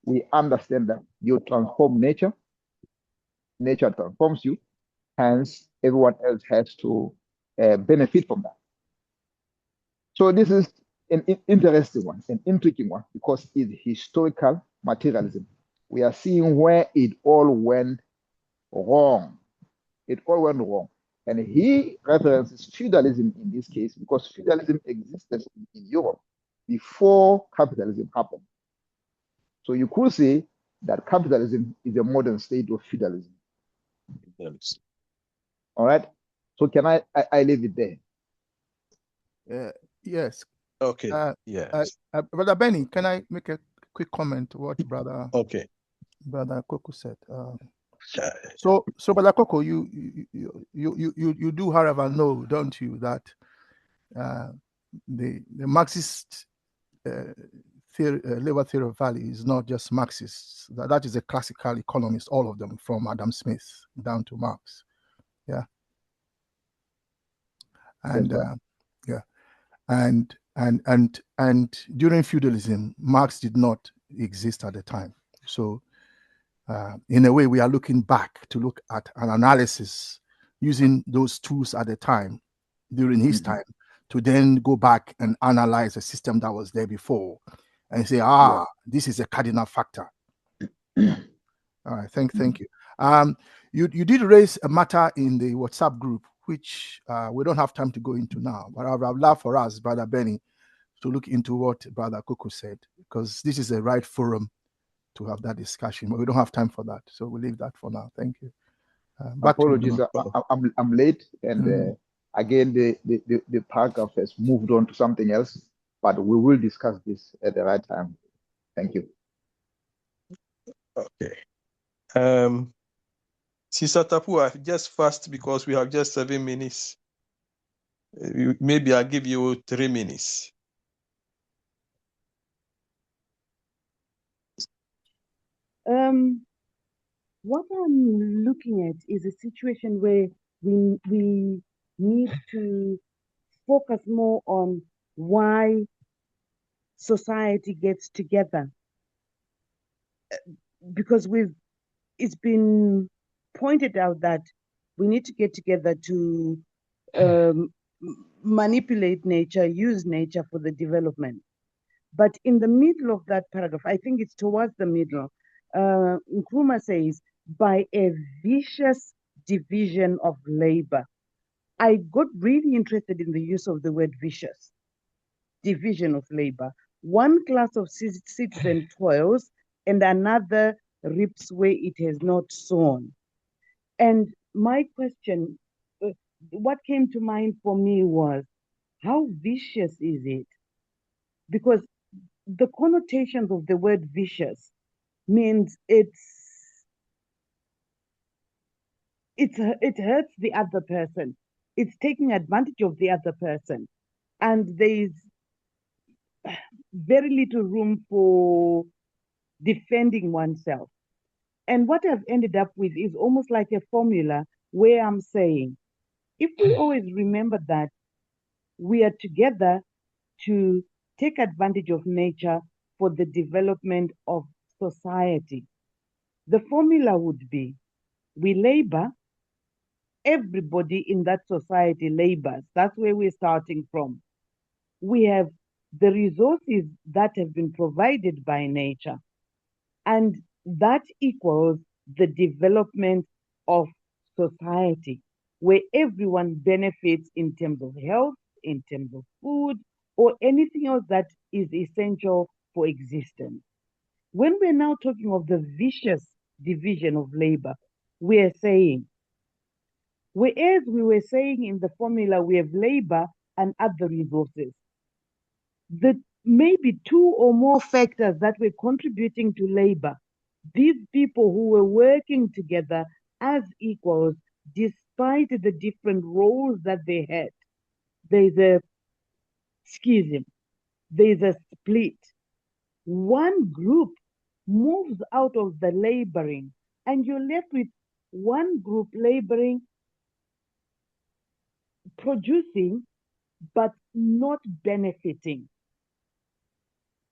we understand that you transform nature, nature transforms you, hence everyone else has to benefit from that. So this is an interesting one, an intriguing one, because it's historical materialism. We are seeing where it all went wrong. It all went wrong. And he references feudalism in this case because feudalism existed in Europe before capitalism happened. So you could say that capitalism is a modern state of feudalism. Yes. All right. So can I leave it there? Yes. Okay. Yes. Brother Benny, can I make a quick comment to what Brother Coco said? So Brother Coco, you do, however, know, don't you, that the Marxist labor theory of value is not just Marxist. That is a classical economist, all of them, from Adam Smith down to Marx. Yeah. And yeah. And during feudalism, Marx did not exist at the time. So in a way, we are looking back to look at an analysis using those tools at the time, during his time, to then go back and analyze a system that was there before and say, this is a cardinal factor. Yeah. All right, thank you. You did raise a matter in the WhatsApp group, which we don't have time to go into now, but I would love for us, Brother Benny, to look into what Brother Coco said, because this is the right forum to have that discussion, but we don't have time for that, so we'll leave that for now. Thank you. Apologies, I'm late, and again, the paragraph has moved on to something else, but we will discuss this at the right time. Thank you. Okay. Sister Tapua, just fast, because we have just 7 minutes. Maybe I'll give you 3 minutes. what I'm looking at is a situation where we need to focus more on why society gets together, because it's been pointed out that we need to get together to manipulate nature, use nature for the development. But in the middle of that paragraph, I think it's towards the middle, Nkrumah says, by a vicious division of labor. I got really interested in the use of the word vicious, division of labor. One class of citizen toils and another reaps where it has not sown. And my question, what came to mind for me was, how vicious is it? Because the connotations of the word vicious means it hurts the other person. It's taking advantage of the other person. And there's very little room for defending oneself. And what I've ended up with is almost like a formula where I'm saying, if we always remember that we are together to take advantage of nature for the development of society, the formula would be, we labor, everybody in that society labors. That's where we're starting from. We have the resources that have been provided by nature, and that equals the development of society, where everyone benefits in terms of health, in terms of food, or anything else that is essential for existence. When we're now talking of the vicious division of labor, we're saying, whereas we were saying in the formula we have labor and other resources, the maybe two or more factors that were contributing to labor, these people who were working together as equals, despite the different roles that they had, there's a schism, there's a split. One group moves out of the laboring, and you're left with one group laboring, producing, but not benefiting.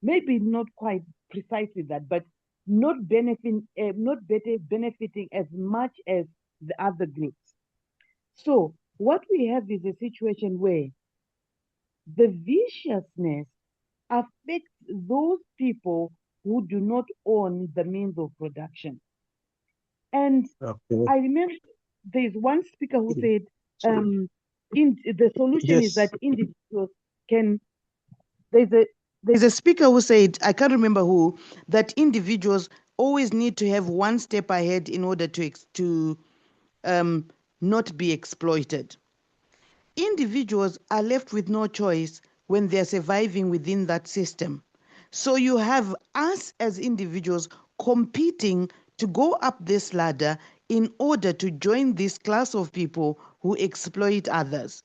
Maybe not quite precisely that, but not benefiting as much as the other groups. So what we have is a situation where the viciousness affects those people who do not own the means of production. And I remember there's one speaker who said, the solution is that individuals can, there's a speaker who said, I can't remember who, that individuals always need to have one step ahead in order to not be exploited. Individuals are left with no choice when they're surviving within that system. So you have us as individuals competing to go up this ladder in order to join this class of people who exploit others.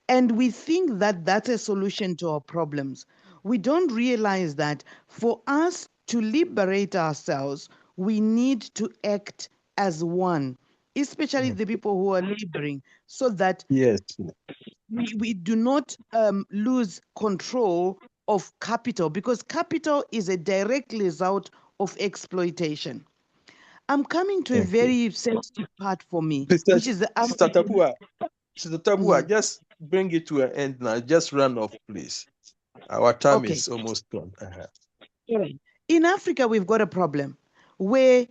And we think that that's a solution to our problems. We don't realize that for us to liberate ourselves, we need to act as one, especially the people who are laboring, so that we do not lose control of capital, because capital is a direct result of exploitation. I'm coming to a very sensitive part for me, which is the Sister Tabua, just bring it to an end now. Just run off, please. Our time is almost gone. In Africa, we've got a problem where,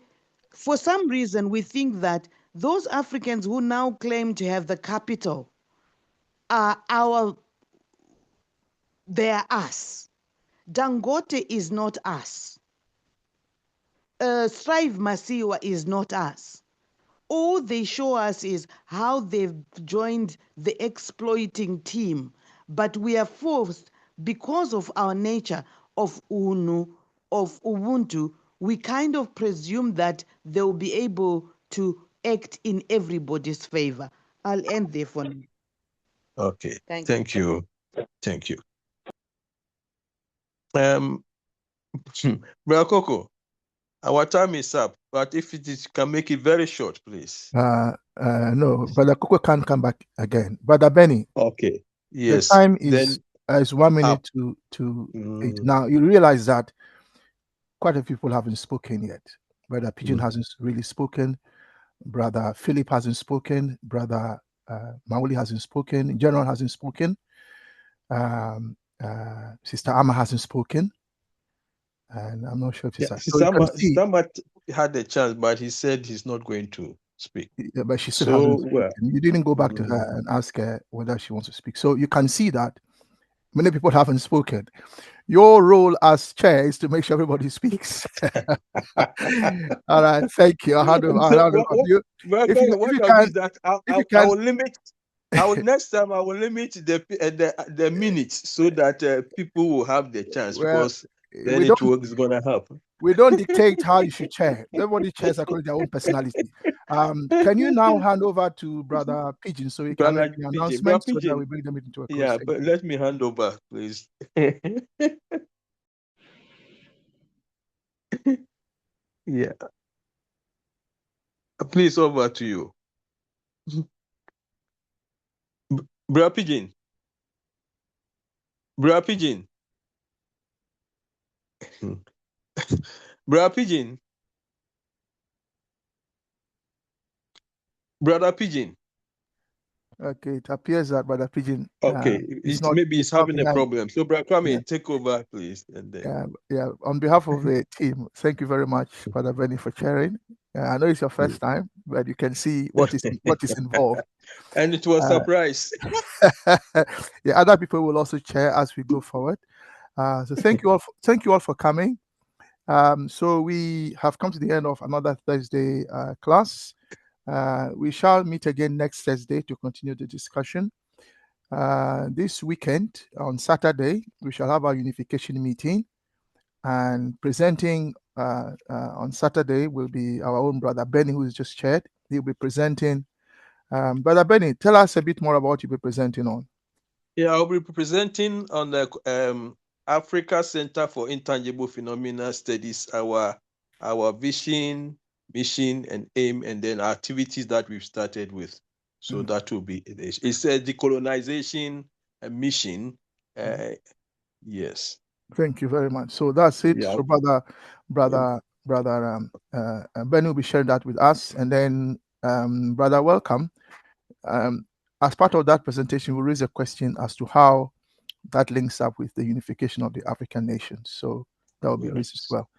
for some reason, we think that those Africans who now claim to have the capital are they are us. Dangote is not us. Strive Masiwa is not us. All they show us is how they've joined the exploiting team. But we are forced, because of our nature of Ubuntu, we kind of presume that they'll be able to act in everybody's favor. I'll end there for now. Okay. Thank you. Thank you. Bra Coco, Our time is up, but if it is, can make it very short, please. No, Brother Coco can't come back again. Brother Benny. Okay. Yes. The time is 1 minute to 8. Now you realize that quite a few people haven't spoken yet. Brother Pigeon hasn't really spoken. Brother Philip hasn't spoken. Brother Mauli hasn't spoken. General hasn't spoken. Sister Amma hasn't spoken. And I'm not sure if Sister Amma had a chance, but he said he's not going to speak. Yeah, but she still hasn't spoken. You didn't go back to her and ask her whether she wants to speak. So you can see that many people haven't spoken. Your role as chair is to make sure everybody speaks. All right, thank you. I will limit. Next time I will limit the minutes so that people will have the chance, because then it is going to happen. We don't dictate how you should chair. Everybody chairs according to their own personality. Can you now hand over to Brother Pigeon so he can make the announcement so that we bring them into a close? Yeah, but let me hand over, please. Yeah. Please, over to you. Brother Pigeon. Brother Pigeon. Brother Pigeon. Brother Pigeon. Okay, it appears that Brother Pigeon. Okay, maybe he's having a problem. So, Brother Kwame, take over, please. And then... Yeah. On behalf of the team, thank you very much, Brother Benny, for sharing. I know it's your first time, but you can see what is involved. And it was a surprise. Yeah, other people will also share as we go forward. So thank you all for coming. So we have come to the end of another Thursday class. We shall meet again next Thursday to continue the discussion. This weekend, on Saturday, we shall have our unification meeting, and presenting on Saturday will be our own Brother Benny, who is just chaired. He'll be presenting. Brother Benny, tell us a bit more about what you'll be presenting on. Yeah, I'll be presenting on the Africa Center for Intangible Phenomena Studies, our vision, mission, and aim, and then activities that we've started with. So that will be it. It's a decolonization mission. Yes. Thank you very much. So that's it. Yeah. So brother Ben will be sharing that with us, and then Brother Welcome. As part of that presentation, we'll raise a question as to how that links up with the unification of the African nations. So that will be raised as well.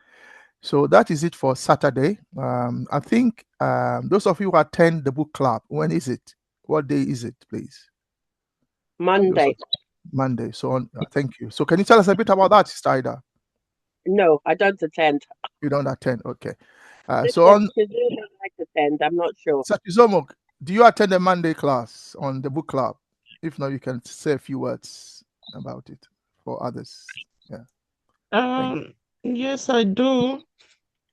So that is it for Saturday. I think those of you who attend the book club, when is it? What day is it, please? Monday. Monday. So thank you. So can you tell us a bit about that, Sister Ida? No, I don't attend. You don't attend, okay. So on might attend, I'm not sure. Sakizomok, do you attend the Monday class on the book club? If not, you can say a few words about it for others. Yeah. Yes, I do.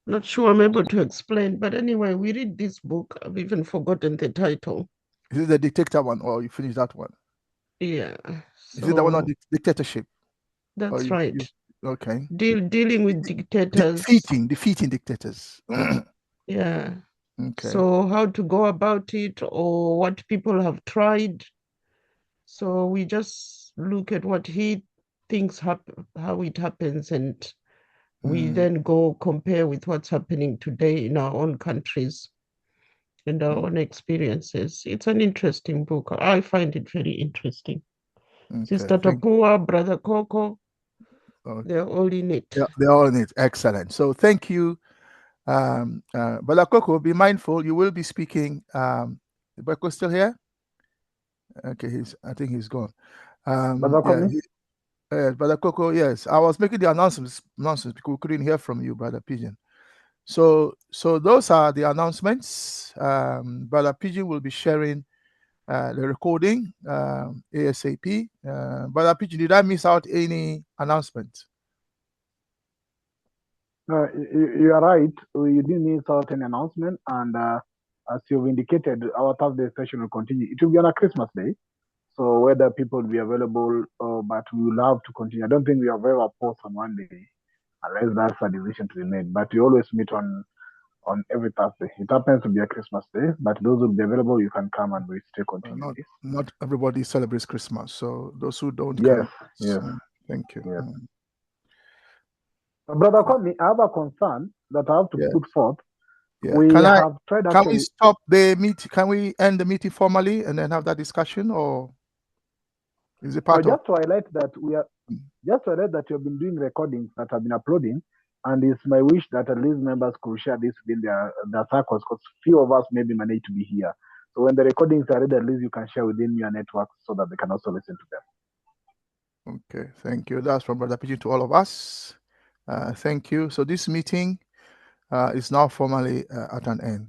Not sure I'm able to explain, but anyway, we read this book. I've even forgotten the title. Is it the dictator one, or you finished that one? Yeah. Is it the one on dictatorship? That's right. Okay. Dealing with dictators. Defeating dictators. Yeah. Okay. So how to go about it, or what people have tried. So we just look at what he thinks how it happens, and we then go compare with what's happening today in our own countries and our own experiences. It's an interesting book. I find it very interesting. Okay, Sister Tapua, Brother Coco, they're all in it. Yeah, they're all in it. Excellent. So thank you. Brother Coco, be mindful. You will be speaking. Is Coco still here? Okay, I think he's gone. Brother Coco, yes. I was making the announcements because we couldn't hear from you, Brother Pigeon. So those are the announcements. Brother Pigeon will be sharing the recording ASAP. Brother Pigeon, did I miss out any announcements? You are right. You didn't miss out an announcement, and as you've indicated, our Thursday session will continue. It will be on a Christmas day, so whether people will be available, but we will have to continue. I don't think we have ever paused on one day. unless that's a decision to be made. But we always meet on every Thursday. It happens to be a Christmas day, but those who will be available, you can come and we still continue this. Not everybody celebrates Christmas, so those who don't yes, come. Yes. Thank you. Yes. Brother Connie, I have a concern that I have to put forth. Yeah. We Can have tried Can we actually. stop the meeting? Can we end the meeting formally and then have that discussion, or is it part of? Just to highlight that just to highlight that you have been doing recordings that have been uploading, and it's my wish that at least members could share this within their circles, because few of us maybe manage to be here. So when the recordings are ready, at least you can share within your network so that they can also listen to them. Okay, thank you. That's from Brother Pidgin to all of us. Thank you. So this meeting is now formally at an end.